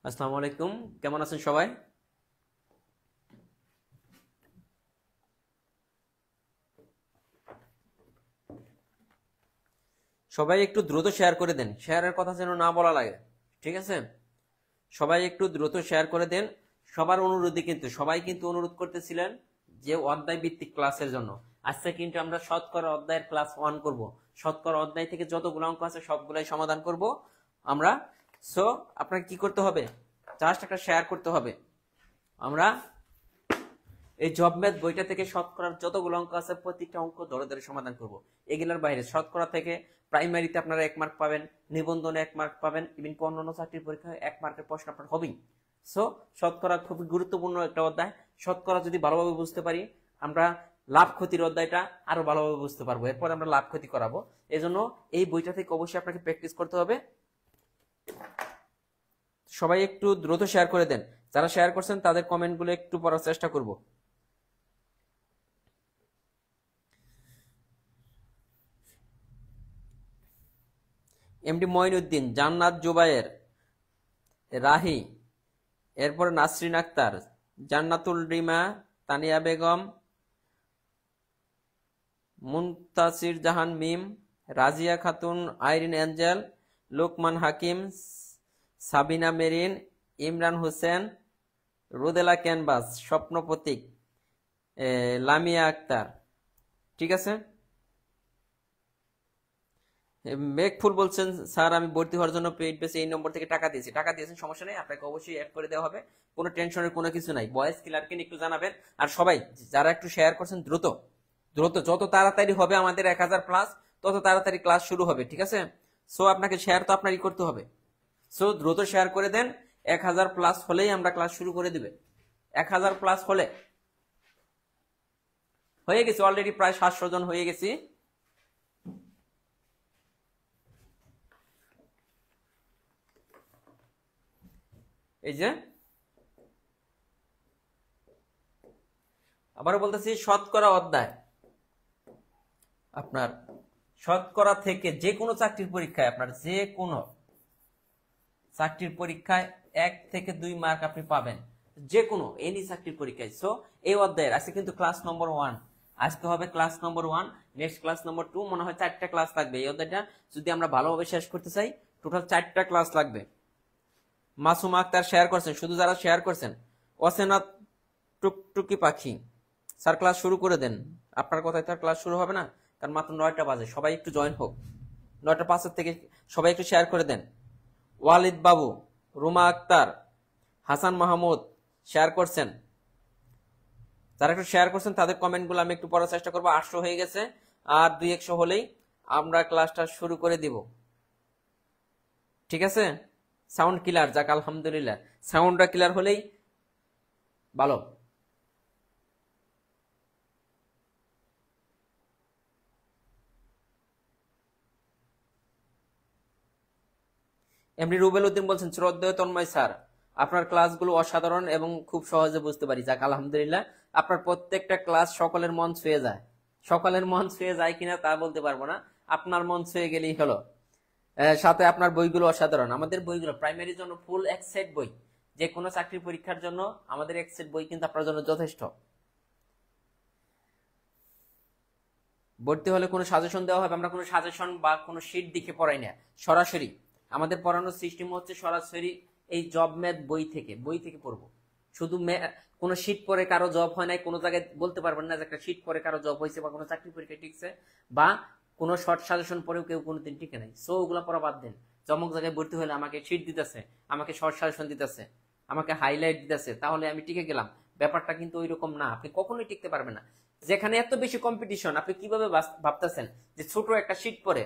আসসালামু আলাইকুম, কেমন আছেন সবাই? সবাই একটু দ্রুত শেয়ার করে দেন, শেয়ারের কথা যেন না বলা লাগে, ঠিক আছে? সবাই একটু দ্রুত শেয়ার করে দেন। সবার অনুরোধই কিন্তু সবাই কিন্তু অনুরোধ করতেছিলেন যে অধ্যায় ভিত্তিক ক্লাসের জন্য। আজকে কিন্তু আমরা শতকরা অধ্যায়ের ক্লাস 1 করব। শতকরা অধ্যায় থেকে যতগুলো অঙ্ক আছে সবগুলাই সমাধান করব আমরা। সো আপনাকে কি করতে হবে? জাস্ট একটা শেয়ার করতে হবে। আমরা এই জব ম্যাথ বইটা থেকে শতকরার যতগুলো অঙ্ক আছে প্রত্যেকটা অঙ্ক ধরে ধরে সমাধান করব। এগুলোর বাইরে শতকরা থেকে প্রাইমারিতে আপনারা 1 মার্ক পাবেন, নিবন্ধনে 1 মার্ক পাবেন, ইভেন অন্যান্য চাকরির পরীক্ষায় 1 মার্কের প্রশ্ন আপনার হবেই। সো শতকরা খুবই গুরুত্বপূর্ণ একটা অধ্যায়। শতকরা যদি ভালোভাবে বুঝতে পারি আমরা লাভ ক্ষতির অধ্যায়টা আরো ভালোভাবে বুঝতে পারবো। এরপর আমরা লাভ ক্ষতি করাবো। এজন্য এই বইটা থেকে অবশ্যই আপনাকে প্র্যাকটিস করতে হবে। সবাই একটু দ্রুত শেয়ার করে দেন। যারা শেয়ার করছেন তাদের কমেন্টগুলো একটু পড়ার চেষ্টা করব। এমডি মঈনুদ্দিন, জান্নাত জুবায়ের, রাহি, এরপর নাসরিন আক্তার, জান্নাতুল রিমা, তানিয়া বেগম, মুনতাসির জাহান মিম, রাজিয়া খাতুন, আইরিন এঞ্জেল, লোকমান হাকিম, সাবিনা মেরিন, ইমরান হোসেন, রোদেলা ক্যানভাস, স্বপ্ন প্রতীক, লামিয়া আক্তার, ঠিক আছে? মেঘফুল বলছেন স্যার আমি ভর্তি হওয়ার জন্য পেইড বেসে এই নম্বর থেকে টাকা দিয়েছেন, সমস্যা নেই, আপনাকে অবশ্যই অ্যাড করে দেওয়া হবে, কোনো টেনশনের কোনো কিছু নাই। বয়েস ক্লার্ককে একটু জানাবেন। আর সবাই যারা একটু শেয়ার করছেন দ্রুত দ্রুত যত তাড়াতাড়ি হবে আমাদের 1000 প্লাস তত তাড়াতাড়ি ক্লাস শুরু হবে, ঠিক আছে? সো আপনাকে শেয়ার তো আপনারই করতে হবে। সো দ্রুত শেয়ার করে দেন। 1000 প্লাস হলেই আমরা ক্লাস শুরু করে দিবে। 1000 প্লাস হলে হয়ে গেছে অলরেডি, প্রায় 700 জন হয়ে গেছি। এই যে আবারও বলতেছি, শতকরা অধ্যায় আপনার শতকরা থেকে যে কোনো চাকরির পরীক্ষায় আপনার যে কোনো চাকরির পরীক্ষায় 1 থেকে 2 মার্ক আপনি পাবেন, যে কোনো এনি চাকরির পরীক্ষায়। সো এই অধ্যায়ের আজকে কিন্তু ক্লাস নম্বর 1, আজকে হবে ক্লাস নম্বর 1, নেক্সট ক্লাস নম্বর 2, মনে হয় 4টা ক্লাস লাগবে। এই অধ্যায়টা যদি আমরা ভালোভাবে শেষ করতে চাই টোটাল 4টা ক্লাস লাগবে। মাসুম আক্তার শেয়ার করছেন, শুধু যারা শেয়ার করছেন। অসেনা টুকটুকি পাখি, স্যার ক্লাস শুরু করে দেন। আপনার কথায় তো আর ক্লাস শুরু হবে না, কারণ মাত্র 9টা বাজে। সবাই একটু জয়েন হোক, 9টা 5 থেকে সবাই একটু শেয়ার করে দেন। ওয়ালিদ বাবু, রুমা আক্তার, হাসান মাহমুদ শেয়ার করছেন। যারা একটু শেয়ার করছেন তাদের কমেন্টগুলো আমি একটু পড়ার চেষ্টা করবো। 800 হয়ে গেছে, আর 200 হলেই আমরা ক্লাসটা শুরু করে দিব, ঠিক আছে? সাউন্ড ক্লিয়ার, যাক আলহামদুলিল্লাহ, সাউন্ডটা ক্লিয়ার হলেই ভালো। এমনি রুবেল উদ্দিন বলছেন, শ্রদ্ধেয় তন্ময় স্যার আপনার ক্লাসগুলো অসাধারণ এবং খুব সহজে বুঝতে পারি। যাক আলহামদুলিল্লাহ, আপনার প্রত্যেকটা ক্লাস সকলের মন ছুঁয়ে যায়। সকলের মন ছুঁয়ে যায় কিনা তা বলতে পারবো না, আপনার মন ছুঁয়ে গেলেই হলো। সাথে আপনার বইগুলো অসাধারণ। আমাদের বইগুলো প্রাইমারির জন্য ফুল এক সেট বই, যে কোনো চাকরির পরীক্ষার জন্য আমাদের এক সেট বই কিন্তু আপনার জন্য যথেষ্ট। ভর্তি হলে কোনো সাজেশন দেওয়া হবে? আমরা কোনো সাজেশন বা কোনো শিট দেখে পড়াই না, সরাসরি আমাদের পড়ানোর সিস্টেম হচ্ছে সরাসরি এই জব ম্যাথ বই থেকে পড়বো। শুধু কোনো শিট পরে কারো জব হয় নাই, কোনো জায়গায় বলতে পারবেন না যে একটা শিট পরে কারো জব হয়েছে বা কোনো চাকরি পরীক্ষায় টিকছে, বা কোনো শর্ট সাজেশন পরেও কেউ কোনোদিন টিকে নাই। সো ওগুলা পড়া বাদ দেন। চমক জায়গায় ভর্তি হলে আমাকে শিট দিতেছে, আমাকে শর্ট সাজেশন দিতেছে, আমাকে হাইলাইট দিতেছে, তাহলে আমি টিকে গেলাম। ব্যাপারটা কিন্তু ওই রকম না, আপনি কখনোই টিকতে পারবেন না। যেখানে এত বেশি কম্পিটিশন, আপনি কিভাবে ভাবতেছেন যে ছোট একটা শিট পরে,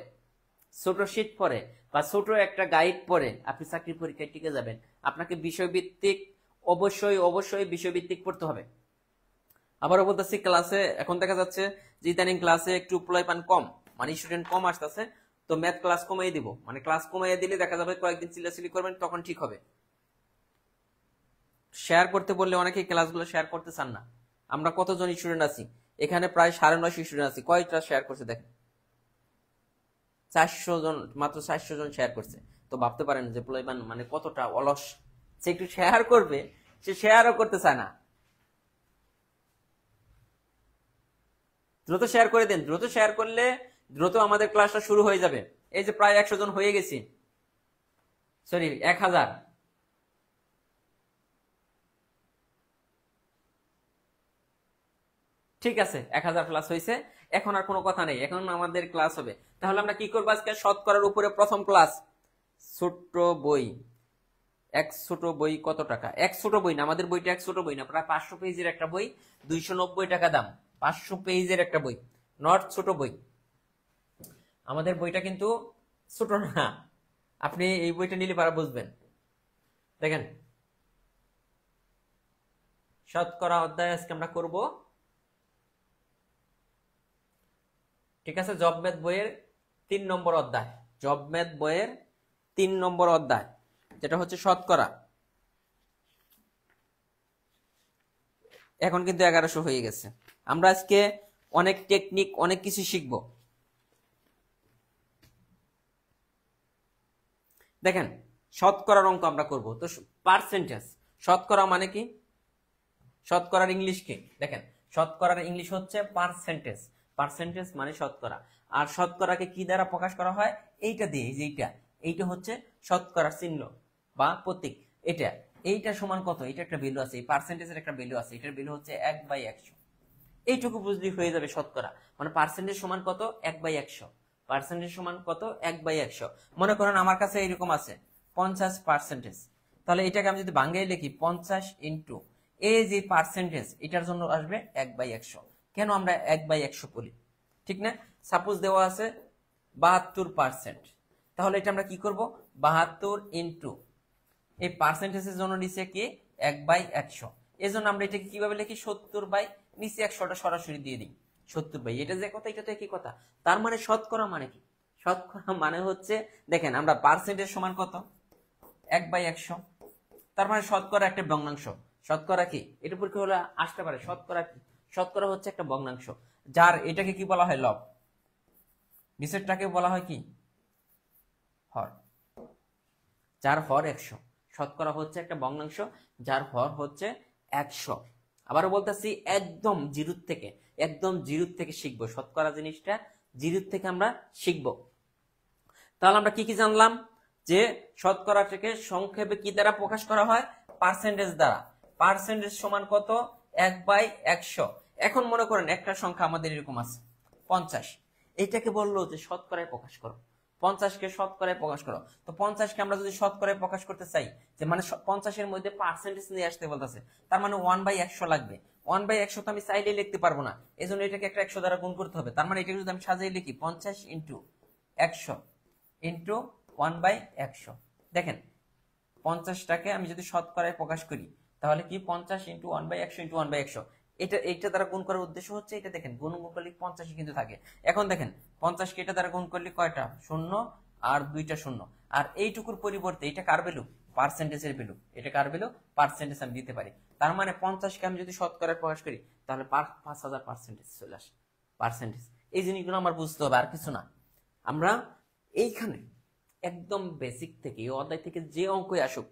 ছোট শিট পরে বা ছোট একটা গাইড পরে আপনি চাকরি পরীক্ষায় টিকে যাবেন? আপনাকে বিষয়ভিত্তিক, অবশ্যই বিষয়ভিত্তিক পড়তে হবে। আবারও বলতেছি, ক্লাসে এখন দেখা যাচ্ছে যে ইদানিং ক্লাসে একটু প্লয়পান কম, মানে স্টুডেন্ট কম আসতেছে। তো ম্যাথ ক্লাস কমাই দিব, মানে ক্লাস কমাই দিলে দেখা যাবে কয়েকদিন চিল্লাচিল্লি করবেন, তখন ঠিক হবে। শেয়ার করতে বললে অনেকেই ক্লাসগুলো শেয়ার করতে চান না। আমরা কতজন স্টুডেন্ট আছি এখানে? প্রায় 950 স্টুডেন্ট আছি। কয়টা শেয়ার করছে দেখেন? 400 জন, মাত্র 400 জন শেয়ার করছে। তো ভাবতে পারেন যে প্লয়বান মানে কতটা অলস সে একটু শেয়ার করবে, সে শেয়ারও করতে চায় না। দ্রুত শেয়ার করে দেন, দ্রুত শেয়ার করলে দ্রুত আমাদের ক্লাসটা শুরু হয়ে যাবে। এই যে প্রায় 100 জন হয়ে গেছি, সরি 1000। ঠিক আছে, 1000 প্লাস হয়েছে। এখন আর কোনো কথা নেই, এখন আমাদের ক্লাস হবে। তাহলে আমরা কি করবো আজকে? শতকরার উপরে প্রথম ক্লাস। ছোট বই, এক ছোট বই কত টাকা? এক ছোট বই না, আমাদের বইটা এক ছোট বই না, প্রায় 500 পেজের একটা বই, 290 টাকা দাম। 500 পেজের একটা বই, নট ছোট বই। আমাদের বইটা কিন্তু ছোট না, আপনি এই বইটা নিলে পারা বুঝবেন। দেখেন, শতকরা অধ্যায় আজকে আমরা করব। ঠিক আছে, জব ম্যাথ বইয়ের 3 নম্বর অধ্যায়, জব ম্যাথ বইয়ের 3 নম্বর অধ্যায়, যেটা হচ্ছে শতকরা। এখন কিন্তু 1100 হয়ে গেছে। আমরা আজকে অনেক টেকনিক, অনেক কিছু শিখব। দেখেন, শতকরার অঙ্ক আমরা করব। তো পার্সেন্টেজ, শতকরা মানে কি? শতকরার ইংলিশ কি? দেখেন, শতকরার ইংলিশ হচ্ছে পার্সেন্টেজ। পার্সেন্টেজ মানে শতকরা। আর শতকরাকে কি দ্বারা প্রকাশ করা হয়? এইটা দিয়ে, এই যে এইটা হচ্ছে শতকরার চিহ্ন বা প্রতীক। এইটা সমান কত? এটা একটা ভ্যালু আছে, এই পার্সেন্টেজের একটা ভ্যালু আছে, এটার ভ্যালু হচ্ছে 1/100। এইটুকু বুঝলেই হয়ে যাবে শতকরা। মানে পার্সেন্টেজ সমান কত? 1/100। পার্সেন্টেজ সমান কত? 1/100। মনে করেন আমার কাছে এইরকম আছে 50%। তাহলে এটাকে আমি যদি ভাঙিয়ে লিখি 50 ইন্টু এই যে পার্সেন্টেজ, এটার জন্য আসবে 1/100। কেন আমরা 1/100 বলি? ঠিক না? সাপোজ দেওয়া আছে 72%, তাহলে এটা আমরা কি করব? 72 ইন্টু এই পার্সেন্টেজের জন্য নিচে কি 1/100। এই জন্য আমরা এটাকে কিভাবে লিখি? 70 বাই নিচে 100টা সরাসরি দিয়ে দিই 70 বাই। এটা যে কথা, এটা তো একই কথা। তার মানে শতকরা মানে কি? শতকরা মানে হচ্ছে, দেখেন আমরা পার্সেন্টেজ সমান কত? 1/100। তার মানে শতকরা একটা ভগ্নাংশ। শতকরা কি? এটার পরীক্ষা হলে আসতে পারে। শতকরা কি? শতকরা হচ্ছে একটা ভগ্নাংশ, যার এটাকে কি বলা হয়? লব। নিচেরটাকে বলা হয় কি? হর। যার হর 100। শতকরা হচ্ছে একটা ভগ্নাংশ, যার হর হচ্ছে 100। আবারও বলতেছি, একদম জিরো থেকে শিখবো শতকরা জিনিসটা, জিরো থেকে আমরা শিখবো। তাহলে আমরা কি কি জানলাম? যে শতকরাটাকে সংক্ষেপে কি দ্বারা প্রকাশ করা হয়? পার্সেন্টেজ দ্বারা। পার্সেন্টেজ সমান কত? 1/100। এখন মনে করেন একটা সংখ্যা আমাদের এরকম আছে 50, এটাকে বললো যে শতকরায় প্রকাশ করো। 50কে শতকরায় প্রকাশ করো। তো 50কে আমরা যদি শতকরায় প্রকাশ করতে চাই, যে মানে 50-এর মধ্যে পার্সেন্টেজ নিয়ে আসতে বলতেছে, তার মানে 1/100 লাগবে। 1/100 তো আমি চাইলে লিখতে পারবো না, এই জন্য এটাকে একটা 100 দ্বারা গুণ করতে হবে। তার মানে এটাকে যদি আমি সাজিয়ে লিখি 50 ইন্টু 100 ইন্টু 1/100। দেখেন, 50টাকে আমি যদি শতকরায় প্রকাশ করি, তাহলে কি 50 ইন্টু 1/100 ইন্টু 1/100। এইটা দ্বারা গুণ করার উদ্দেশ্য হচ্ছে, এটা দেখেন গুণ করলে 50 কিন্তু থাকে। এখন দেখেন 50কে এটা দ্বারা গুণ করলে কয়টা? 0 আর 2টা 0। আর এইটুকুর পরিবর্তে এটা কার ভ্যালু? পার্সেন্টেজের ভ্যালু। এটা কার ভ্যালু? পার্সেন্টেজ আমি দিতে পারি। তার মানে 50কে আমি যদি শতকরায় প্রকাশ করি, তাহলে 5000 চলে আসে পার্সেন্টেজ। এই জিনিসগুলো আমার বুঝতে হবে, আর কিছু না। আমরা এইখানে একদম বেসিক থেকে, এই অধ্যায় থেকে যে অঙ্কই আসুক,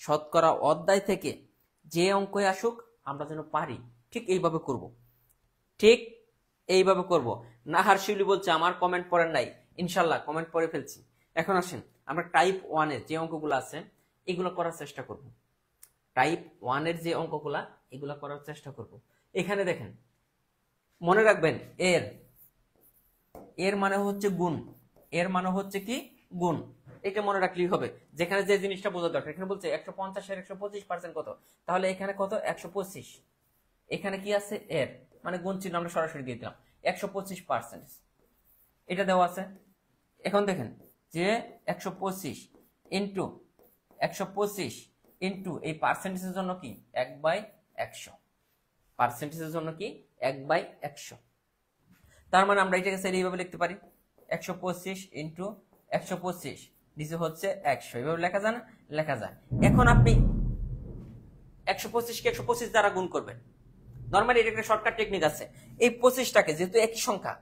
শতকরা অধ্যায় থেকে যে অঙ্কই আসুক, আমরা যেন পারি। ঠিক এইভাবে করব, ঠিক এইভাবে করব। নাহার শিউলি বলছে আমার কমেন্ট পড়েন নাই। ইনশাল্লাহ কমেন্ট পড়ে ফেলছি। এখন আসেন আমরা টাইপ 1 এর যে অঙ্কগুলো আছে এগুলো করার চেষ্টা করব। টাইপ 1 এর যে অঙ্কগুলা, এগুলো করার চেষ্টা করব। এখানে দেখেন, মনে রাখবেন এর মানে হচ্ছে গুণ। এর মানে হচ্ছে কি? গুণ। এটা মনে রাখলেই হবে। যেখানে যে জিনিসটা বোঝা দরকার, এখানে বলছে 150 এর 125% কত, তাহলে এখানে কত? 125। এখানে কি আছে? এর মানে গুণ চিহ্ন আমরা সরাসরি দিয়ে দিলাম 125%, এটা দেওয়া আছে। এখন দেখেন যে 125 ইন্টু 125 ইন্টু এই পার্সেন্টেজের জন্য কি 1/100। পার্সেন্টেজের জন্য কি 1/100। তার মানে আমরা এটাকে সাইড এইভাবে লিখতে পারি 125 ইন্টু 125 নিচে হচ্ছে 100। এইভাবে লেখা যায় না? লেখা যায়। এখন আপনি 125কে 125 দ্বারা গুণ করবেন। নরমালি এটা একটা শর্টকাট টেকনিক আছে। এই 25টাকে যেহেতু একই সংখ্যা,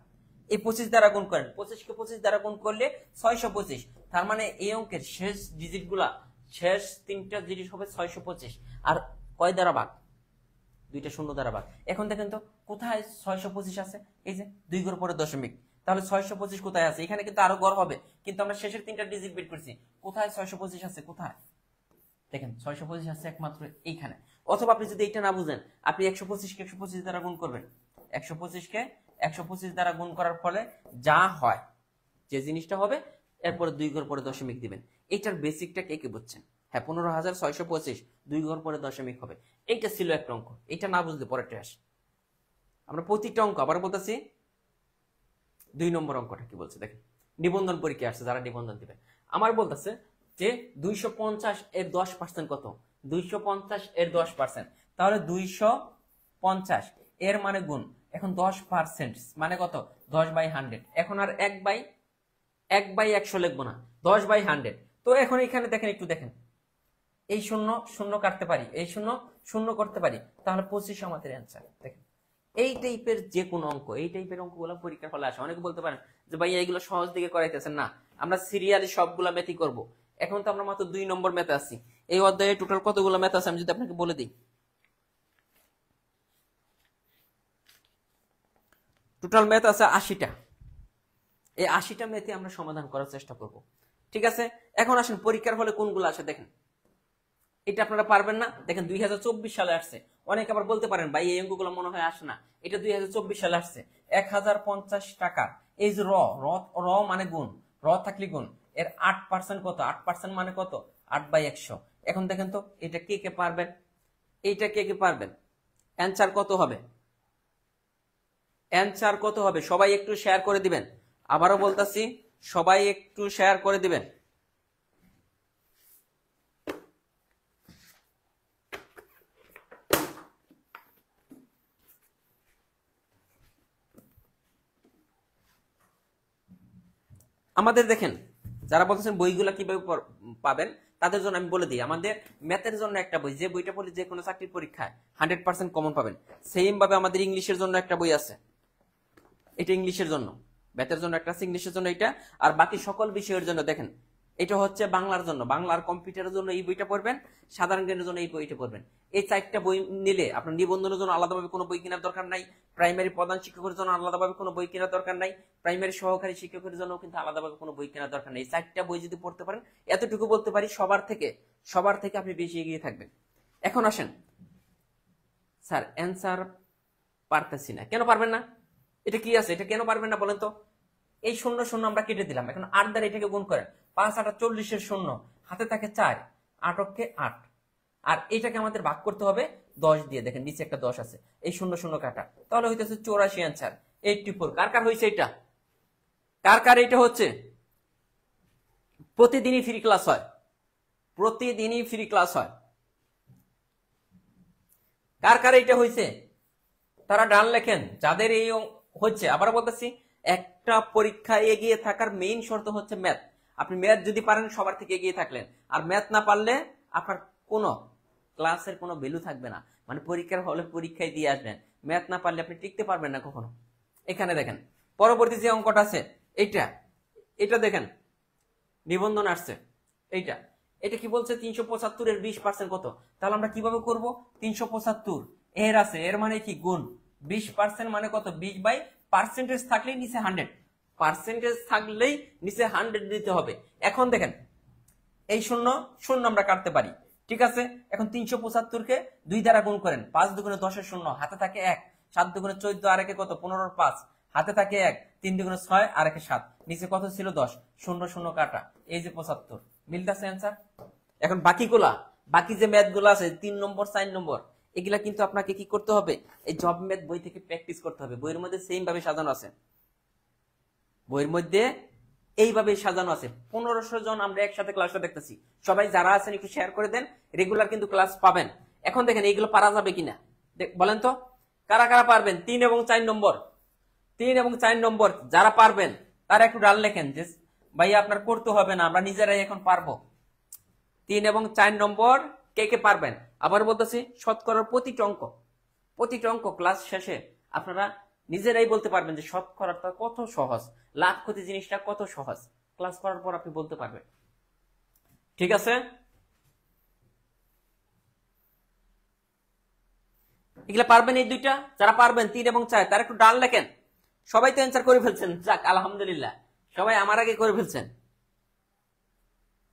এই 25 দ্বারা গুণ করেন। 25কে 25 দ্বারা গুণ করলে 625। তার মানে এই অঙ্কের শেষ ডিজিটগুলা শেষ তিনটা জিনিস হবে 625 আর কয় দ্বারা ভাগ, দুইটা শূন্য দ্বারা ভাগ। এখন দেখেন তো কোথায় 625 আছে, এই যে 2 ঘর পরে দশমিক, তাহলে 625 কোথায় আছে? এখানে কিন্তু আরো ঘর হবে, কিন্তু আমরা শেষের তিনটা ডিজিট বের করছি, কোথায় 625 আছে, কোথায় দেখেন 625 আছে একমাত্র এইখানে। অথবা আপনি যদি এইটা না বুঝেন, আপনি 125 কে 125 দ্বারা গুণ করবেন, 125 কে 125 দ্বারা গুণ করার ফলে যা হয়, যে জিনিসটা হবে, এরপরে 2 ঘর পরে দশমিক দিবেন। এইটার বেসিকটা কে কে বুঝছেন? হ্যাঁ, 15,625 2 ঘর পরে দশমিক হবে। এইটা ছিল একটা অঙ্ক, এটা না বুঝলে পরেরটা আসে। আমরা প্রতিটা অঙ্ক আবার বলতেছি, 2 নম্বর অঙ্কটা কি বলছে দেখেন, নিবন্ধন পরীক্ষা আসছে, যারা নিবন্ধন দিবে আমার বলতেছে যে 250 এর 10% কত? 250 এর 10%, তাহলে 250 এর মানে গুণ, এখন 10% মানে কত? 10/100। এখন আর 1/100 লিখবো না, 10/100। তো এখন এখানে দেখেন, একটু দেখেন, এই শূন্য শূন্য কাটতে পারি, এই শূন্য শূন্য করতে পারি, তাহলে 25 আমাদের অ্যান্সার। দেখেন এই টাইপের যে কোনো অঙ্ক, এই টাইপের অঙ্কগুলো পরীক্ষার হলে আসে। অনেকে বলতে পারেন যে ভাই এইগুলো সহজ দিকে করাইতেছেন না, আমরা সিরিয়ালি সবগুলা ম্যাথই করব। এখন তো আমরা মাত্র 2 নম্বর ম্যাথে আছি। এই অধ্যায়ে টোটাল কতগুলো ম্যাথ আছে আমি যদি আপনাকে বলে দিই, টোটাল ম্যাথ আছে 80টা। এই 80টা ম্যাথে আমরা সমাধান করার চেষ্টা করব, ঠিক আছে? এখন আসেন পরীক্ষার হলে কোনগুলো আসে দেখেন। এটা আপনারা পারবেন না, দেখেন 2024 সালে আসছে। অনেকে আবার বলতে পারেন ভাই এই অঙ্কগুলো মনে হয় আসে না, এটা 2024 সালে আসছে। 1050 টাকা, এই যে র মানে গুণ, র থাকলে গুণ, এর 8% কত? 8% মানে কত? 8/100। এখন দেখেন তো এটা কে কে পারবেন, এইটা কে কে পারবেন? অ্যান্সার কত হবে? অ্যান্সার কত হবে? সবাই একটু শেয়ার করে দিবেন। আবারও বলতাছি, সবাই একটু শেয়ার করে দিবেন। আমাদের দেখেন, যারা বলতেছেন বইগুলা কিভাবে পাবেন, তাদের জন্য আমি বলে দিই, আমাদের ম্যাথের জন্য একটা বই, যে বইটা পড়লে যে কোনো চাকরির পরীক্ষায় 100% কমন পাবেন। সেম ভাবে আমাদের ইংলিশের জন্য একটা বই আছে, এটা ইংলিশের জন্য। ম্যাথের জন্য একটা আছে, ইংলিশের জন্য এটা, আর বাকি সকল বিষয়ের জন্য দেখেন এটা হচ্ছে বাংলার জন্য, বাংলার কম্পিউটারের জন্য এই বইটা পড়বেন, সাধারণ জ্ঞানের জন্য এই বইটা পড়বেন। এই 4টা বই নিলে আপনার নিবন্ধনের জন্য আলাদাভাবে কোনো বই কেনার দরকার নাই, প্রাইমারি প্রধান শিক্ষকের জন্য আলাদাভাবে কোনো বই কেনার দরকার নাই, প্রাইমারি সহকারী শিক্ষকের জন্য কিন্তু আলাদাভাবে কোনো বই কেনার দরকার নেই। এই 4টা বই যদি পড়তে পারেন, এতটুকু বলতে পারি সবার থেকে আপনি বেশি এগিয়ে থাকবেন। এখন আসেন, স্যার অ্যান্সার পারতেছি না, কেন পারবেন না? এটা কি আছে, এটা কেন পারবেন না বলেন তো? এই শূন্য শূন্য আমরা কেটে দিলাম, এখন 8 দ্বারা এটাকে গুণ করেন, 5 8 40 শূন্য, হাতে থাকে 4, 8 অক্ষে 8, আর এটাকে আমাদের ভাগ করতে হবে 10 দিয়ে। দেখেন নিচে একটা 10 আছে, এই শূন্য শূন্য কাটা, তাহলে হইতেছে 84 অ্যান্সার 84। কার কার হয়েছে এটা? কার কার এটা হচ্ছে? প্রতিদিনই ফ্রি ক্লাস হয়, প্রতিদিনই ফ্রি ক্লাস হয়। কার কার এটা হয়েছে তারা ডান লেখেন, যাদের এই হচ্ছে। আবার বলতেছি, একটা পরীক্ষায় এগিয়ে থাকার মেইন শর্ত হচ্ছে ম্যাথ। আপনি ম্যাথ যদি পারেন সবার থেকে এগিয়ে থাকলেন, আর ম্যাথ না পারলে আপনার কোনো ক্লাসের কোনো ভ্যালু থাকবে না। মানে পরীক্ষার হলে পরীক্ষায় দিয়ে আসবেন, ম্যাথ না পারলে আপনি টিকতে পারবেন না কখনো। এখানে দেখেন পরবর্তী যে অঙ্কটা আছে, এটা দেখেন নিবন্ধন আসছে, এটা কি বলছে? 375 এর 20% কত? তাহলে আমরা কিভাবে করব? 375 এর আছে, এর মানে কি? গুণ 20% মানে কত? 20 পার্সেন্টেজ থাকলেই নিচে 100, পার্সেন্টেজ থাকলেই নিচে 100 দিতে হবে। এখন দেখেন এই শূন্য শূন্য আমরা কাটতে পারি, ঠিক আছে? এখন 375 কে 2 দ্বারা গুণ করেন, 5 দুগুণে 10 এর শূন্য, হাতে থাকে 1, 7 দুগুণে 14, আর একে কত? 15 5, হাতে থাকে 1, 3 দুগুণে 6, আর একে 7, নিচে কত ছিল? 10, শূন্য শূন্য কাটা, এই যে 75 মিলতেছে অ্যান্সার। এখন বাকি যে ম্যাথ গুলো আছে 3 নম্বর 4 নম্বর, এগুলা কিন্তু আপনাকে কি করতে হবে? এই জব ম্যাথ বই থেকে প্র্যাকটিস করতে হবে। বইয়ের মধ্যে সেম ভাবে সাজানো আছে, বইয়ের মধ্যে এইভাবে সাজানো আছে। 1500 জন আমরা একসাথে ক্লাসটা দেখতেছি, সবাই যারা আছেন একটু শেয়ার করে দেন, রেগুলার কিন্তু ক্লাস পাবেন। এখন দেখেন এইগুলো পারা যাবে কিনা বলেন তো, কারা কারা পারবেন? 3 এবং 4 নম্বর, 3 এবং 4 নম্বর যারা পারবেন তারা একটু ডাল লেখেন যে ভাই আপনার করতে হবে না, আমরা নিজেরাই এখন পারবো। 3 এবং 4 নম্বর কে কে পারবেন? আবার বলতেছি, শতকরার প্রতিটা অঙ্ক ক্লাস শেষে আপনারা নিজেরাই বলতে পারবেন যে শতকরাটা কত সহজ, লাভ ক্ষতি জিনিসটা কত সহজ, ক্লাস করার পর আপনি বলতে পারবেন, ঠিক আছে? এগুলা পারবেন এই দুইটা? যারা পারবেন 3 এবং 4 তারা একটু ডান লেখেন। সবাই তো অ্যান্সার করে ফেলছেন, যাক আলহামদুলিল্লাহ, সবাই আমার আগে করে ফেলছেন,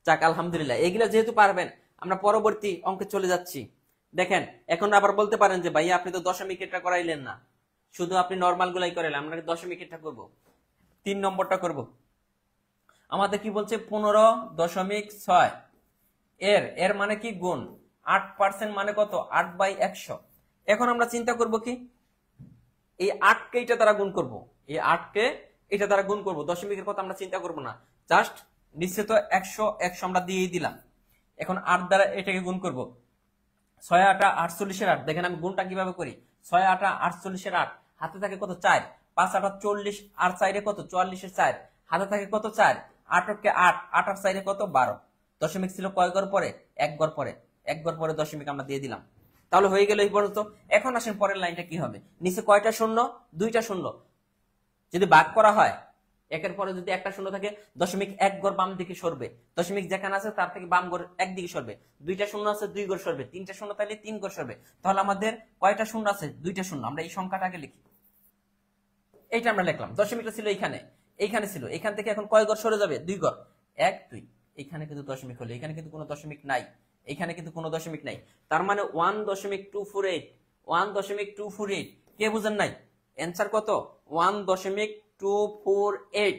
যাক আলহামদুলিল্লাহ। এগুলা যেহেতু পারবেন, আমরা পরবর্তী অঙ্কে চলে যাচ্ছি। দেখেন, এখন আবার বলতে পারেন যে ভাইয়া আপনি তো দশমিক এটা করাইলেন না, শুধু আপনি নর্মাল গুলাই করাইলেন, আমরা দশমিক এটা করবো, 3 নম্বরটা করব। আমাদের কি বলছে 15.6 এর মানে কি গুণ 8% মানে কত 8/100। এখন আমরা চিন্তা করব কি এই 8 কে এটা দ্বারা গুণ করব, এই 8 কে এটা দ্বারা গুণ করব, দশমিকের কথা আমরা চিন্তা করব না, জাস্ট নিচে তো 100 আমরা দিয়েই দিলাম। এখন 8 দ্বারা এটাকে গুণ করব, 6 8 48 8। দেখেন আমি গুণটা কিভাবে করি, 6 8 48 8, হাতে থাকে কত 4, 5 8 40 আর 4 কত 44 4, হাতে থাকে কত 4, 8 কে 8, 8 আর 4 কত 12। দশমিক ছিল কয় ঘর পরে, 1 ঘর পরে, 1 ঘর পরে দশমিক আমরা দিয়ে দিলাম। তাহলে হয়ে গেল এই পর্যন্ত। এখন আসেন পরের লাইনটা কি হবে, নিচে কয়টা শূন্য, 2টা শূন্য, যদি ভাগ করা হয় একের পরে যদি একটা শূন্য থাকে, দশমিক 1 ঘর বাম দিকে সরবে, দশমিক যেখানে আছে তার থেকে বাম ঘর একদিকে সরবে, 2টা শূন্য আছে 2 ঘর সরবে, 3টা শূন্য তাহলে 3 ঘর সরবে। তাহলে আমাদের কয়টা শূন্য আছে, 2টা শূন্য। আমরা এই সংখ্যাটা আগে লিখি, এইটা আমরা লিখলাম, দশমিকটা ছিল এইখানে, এইখানে ছিল, এখান থেকে এখন কয় ঘর সরে যাবে, 2 ঘর, 1 2। এখানে কিন্তু দশমিক হলো, এখানে কিন্তু কোনো দশমিক নাই, এখানে কিন্তু কোনো দশমিক নাই, তার মানে 1.248, 1.248। কে বুঝেন নাই, অ্যান্সার কত 1.248।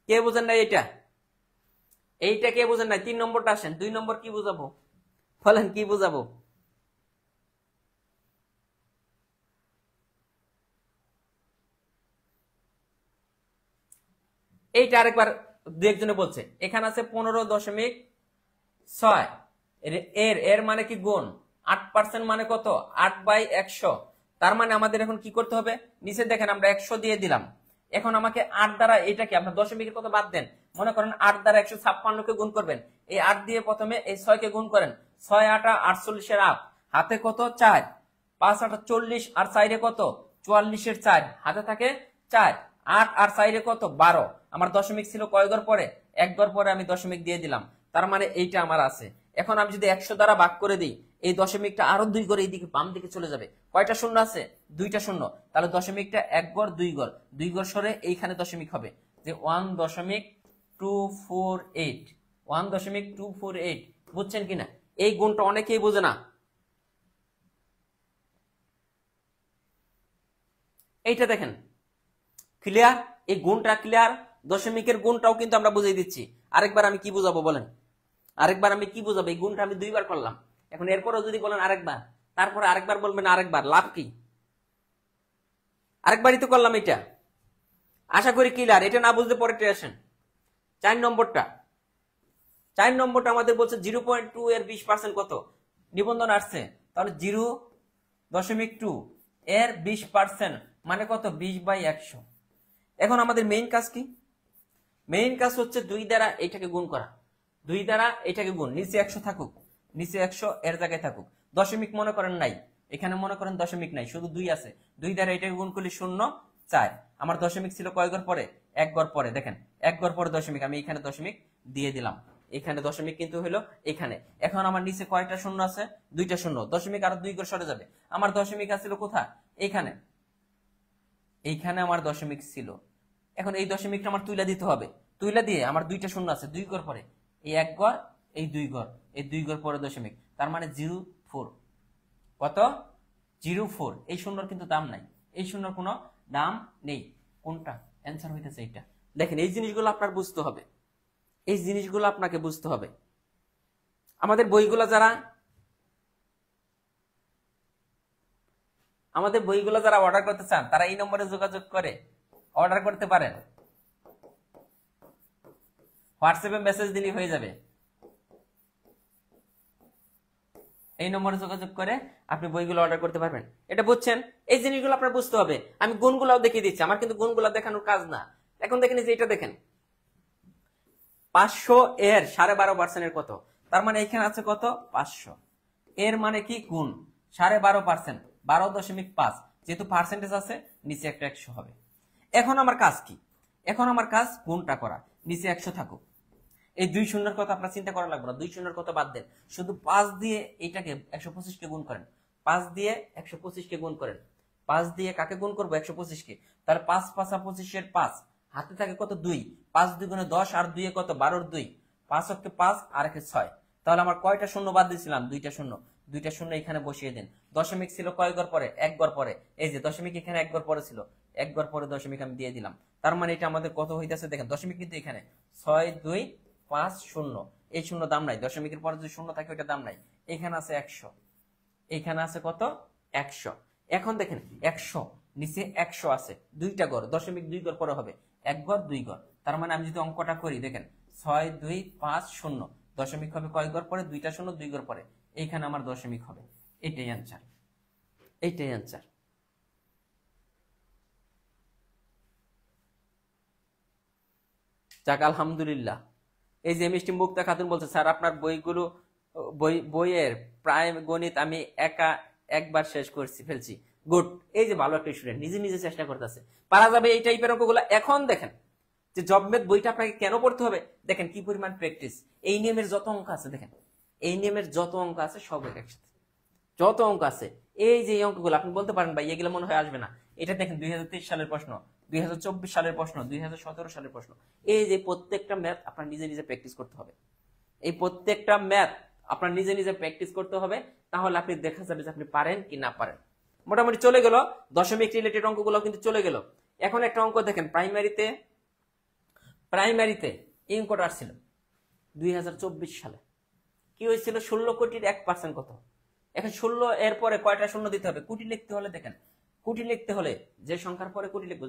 কে বুঝেন নাই এটা, এইটা কে বুঝেন নাই? 3 নম্বরটা আসেন, 2 নম্বর কি বুঝাবো বলেন, কি বুঝাবো? এইটা আরেকবার দু একজনে বলছে, এখানে আছে 15.6 এর মানে কি গুণ 8% মানে কত 8/100। তার মানে আমাদের এখন কি করতে হবে, নিচে দেখেন আমরা 100 দিয়ে দিলাম, এখন আমাকে 8 দ্বারা এটাকে আপনার দশমিকের কত বাদ দেন, মনে করেন 8 দ্বারা 156 কে গুণ করবেন, এই 8 দিয়ে প্রথমে এই 6 কে গুণ করেন, 6 8 48 এর 8, হাতে কত 4, 5 8 40 আর 4 কত 44 এর 4, হাতে থাকে 4, 8 আর 4 কত 12। আমার দশমিক ছিল কয় ঘর পরে, 1 ঘর পরে আমি দশমিক দিয়ে দিলাম, তার মানে এইটা আমার আছে। এখন আমি যদি 100 দ্বারা ভাগ করে দিই, এই দশমিকটা আরো 2 ঘর এইদিকে বাম দিকে চলে যাবে, কয়টা শূন্য আছে, 2টা শূন্য, তাহলে দশমিকটা 1 ঘর 2 ঘর, 2 ঘর সরে এইখানে দশমিক হবে, যে 1.248, 1.248। বুঝছেন কিনা? এই গুণটা অনেকেই বোঝে না, এইটা দেখেন ক্লিয়ার, এই গুণটা ক্লিয়ার, দশমিকের গুণটাও কিন্তু আমরা বুঝিয়ে দিচ্ছি। আরেকবার আমি কি বুঝাবো বলেন, আরেকবার আমি কি বুঝাবো, এই গুণটা আমি 2বার করলাম, এখন এরপরও যদি বলেন আরেকবার, তারপরে আরেকবার বলবেন আরেকবার, লাভ কি, আরেকবারই তো করলাম এটা। আশা করি ক্লিয়ার, এটা না বুঝলে পরে আসেন 4 নম্বরটা। 4 নম্বরটা আমাদের বলছে 0.2 এর 20% কত, নিবন্ধন আসছে, তাহলে 0.2 এর 20% মানে কত 20/100। এখন আমাদের মেইন কাজ কি, মেইন কাজ হচ্ছে 2 দ্বারা এটাকে গুণ করা, 2 দ্বারা এটাকে গুণ, নিচে 100 থাকুক, নিচে 100 এর জায়গায় থাকুক, দশমিক মনে করেন নাই, এখানে মনে করেন দশমিক নাই, শুধু 2 আছে, 2 দ্বারা এটাকে গুণ করলে 0 4। আমার দশমিক ছিল কয় ঘর পরে, 1 ঘর পরে, দেখেন 1 ঘর পরে দশমিক, আমি এখানে দশমিক দিয়ে দিলাম, এখানে দশমিক কিন্তু হলো এখানে। এখন আমার নিচে কয়টা শূন্য আছে, 2টা শূন্য, দশমিক আরো 2 ঘর সরে যাবে, আমার দশমিক আছিল কোথায়, এখানে, এইখানে আমার দশমিক ছিল। এখন এই দশমিকটা আমার তুইলা দিতে হবে, তুইলা দিয়ে আমার 2টা শূন্য আছে 2 ঘর পরে, এই 1 ঘর এই 2 ঘর, এই 2 ঘর পরে দশমিক, তার মানে 04, কত 04। এই শূন্যর কিন্তু দাম নাই, এই শূন্যর কোনো দাম নেই, কোনটা অ্যান্সার হইতেছে এইটা। দেখেন এই জিনিসগুলো আপনার বুঝতে হবে, এই জিনিসগুলো আপনাকে বুঝতে হবে। আমাদের বইগুলো যারা অর্ডার করতে চান তারা এই নম্বরে যোগাযোগ করে অর্ডার করতে পারেন, হোয়াটসঅ্যাপে মেসেজ দিলে হয়ে যাবে, এই নম্বরে যোগাযোগ করে আপনি বইগুলো অর্ডার করতে পারবেন। এটা বুঝছেন, এই জিনিসগুলো আপনার বুঝতে হবে। আমি গুণগুলাও দেখিয়ে দিচ্ছি, আমার কিন্তু গুণগুলা দেখানোর কাজ না। এখন দেখেন যে এটা দেখেন 500 এর 12.5% কত, তার মানে এখানে আছে কত 500, এর মানে কি গুণ 12.5%, 12.5, যেহেতু পার্সেন্টেজ আছে নিচে একটা 100 হবে। এখন আমার কাজ কি, এখন আমার কাজ গুণটা করা, নিচে 100 থাকুক, এই 2 শূন্যের কথা আপনার চিন্তা করা লাগবে না, 2 শূন্যের কথা বাদ দেন, শুধু 5 দিয়ে এটাকে 125 কে গুণ করেন, 5 দিয়ে 125কে গুণ করেন। 5 দিয়ে কাকে গুণ করবো? 125কে। তাহলে 5 5 25-এর 5, হাতে থাকে কত? 2। 5 2 গুণে 10, আর 2 এ কত? 12-র 2। 5 অক্ষে 5 আর একে 6। তাহলে আমার কয়টা শূন্য বাদ দিয়েছিলাম? 2টা শূন্য। 2টা শূন্য এখানে বসিয়ে দেন। দশমিক ছিল কয় ঘর পরে? 1 ঘর পরে। এই যে দশমিক এখানে 1 ঘর পরে ছিল, 1 ঘর পরে দশমিক আমি দিয়ে দিলাম। তার মানে এটা আমাদের কত হইতেছে দেখেন, দশমিক কিন্তু এখানে 6 2 5 0। এই শূন্য দাম নাই, দশমিকের পরে যদি শূন্য থাকে ওইটা দাম নাই। এখানে আছে 100, এখানে আছে কত? 100। এখন দেখেন 100 নিচে 100 আছে, 2টা ঘর, দশমিক 2 ঘর পরে হবে, 1 ঘর 2 ঘর। তার মানে আমি যদি অঙ্কটা করি দেখেন 6 2 5 0, দশমিক হবে কয় ঘর পরে? 2টা শূন্য 2 ঘর পরে। এইখানে আমার দশমিক হবে। এটাই অ্যান্সার, এইটাই অ্যান্সার। যাক আলহামদুলিল্লাহ। এই যে মিষ্টি মুক্তা খাতুন বলছে, স্যার আপনার বইগুলো বইয়ের প্রায় গণিত আমি একবার শেষ ফেলছি। গুড। এই যে ভালো একটা স্টুডেন্ট, নিজে নিজে চেষ্টা করতেছে, পারা যাবে এই টাইপের অঙ্কগুলো। এখন দেখেন যে জবমেট বইটা আপনাকে কেন পড়তে হবে, দেখেন কি পরিমাণ প্র্যাকটিস। এই নিয়মের যত অঙ্ক আছে দেখেন, এই নিয়মের যত অঙ্ক আছে সব একসাথে, যত অঙ্ক আছে এই যে অঙ্কগুলো আপনি বলতে পারেন ভাই এগুলো মনে হয় আসবে না। এটা দেখেন 2023 সালের প্রশ্ন, 2024 সালের প্রশ্ন, 2017 সালের প্রশ্ন। এই যে প্রত্যেকটা ম্যাথ আপনার নিজে নিজে প্র্যাকটিস করতে হবে। এই প্রত্যেকটা ম্যাথ আপনার নিজে নিজে প্র্যাকটিস করতে হবে, তাহলে আপনি দেখা যাবে যে আপনি পারেন কি না পারেন। মোটামুটি চলে গেল দশমিক রিলেটেড অঙ্কগুলো কিন্তু চলে গেল। এখন একটা অঙ্ক দেখেন, প্রাইমারিতে এই অঙ্কটা আসছিল 2024 সালে। কি হয়েছিল? 16 কোটির 1% কত? এখন 16 এর পরে কয়টা শূন্য দিতে হবে? কোটি লিখতে হলে দেখেন, কোটি লিখতে হলে যে সংখ্যার পরে কোটি লিখবো,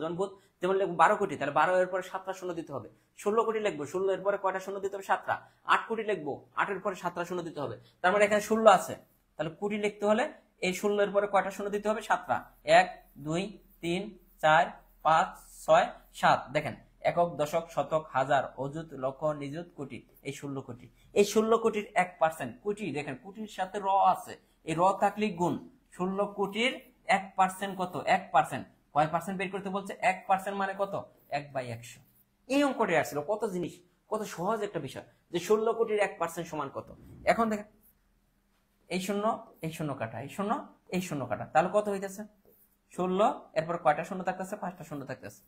যেমন লিখবো 12 কোটি, তাহলে 12 এর পরে 7টা শূন্য দিতে হবে। 16 কোটি লিখবো, 16 এর পরে কয়টা শূন্য দিতে হবে? 7টা। 8 কোটি লিখবো, 8 এর পরে 7টা শূন্য দিতে হবে। তার মানে এখানে 16 আছে, তাহলে কোটি লিখতে হলে এই 16 এর পরে কয়টা শূন্য দিতে হবে? 7টা। 1 2 3 4 5 6 7। দেখেন একক, দশক, শতক, হাজার, অযুত, লক্ষ, নিযুত, কোটি। এই 16 কোটি, এই 16 কোটির 1% কোটি। দেখেন কোটির সাথে র আছে, এই র থাকলে গুণ। 16 কোটির 1% কত? 1%। কয় পার্সেন্ট বের করতে বলছে? 1% মানে কত? 1/100। এই অঙ্কটি আসছিল, কত জিনিস, কত সহজ একটা বিষয় যে 16 কোটির 1% সমান কত। এখন দেখেন এই শূন্য, এই শূন্য কাটা, এই শূন্য, এই শূন্য কাটা, তাহলে কত হইতেছে? 16। এরপর কয়টা শূন্য থাকতেছে? 5টা শূন্য থাকতেছে।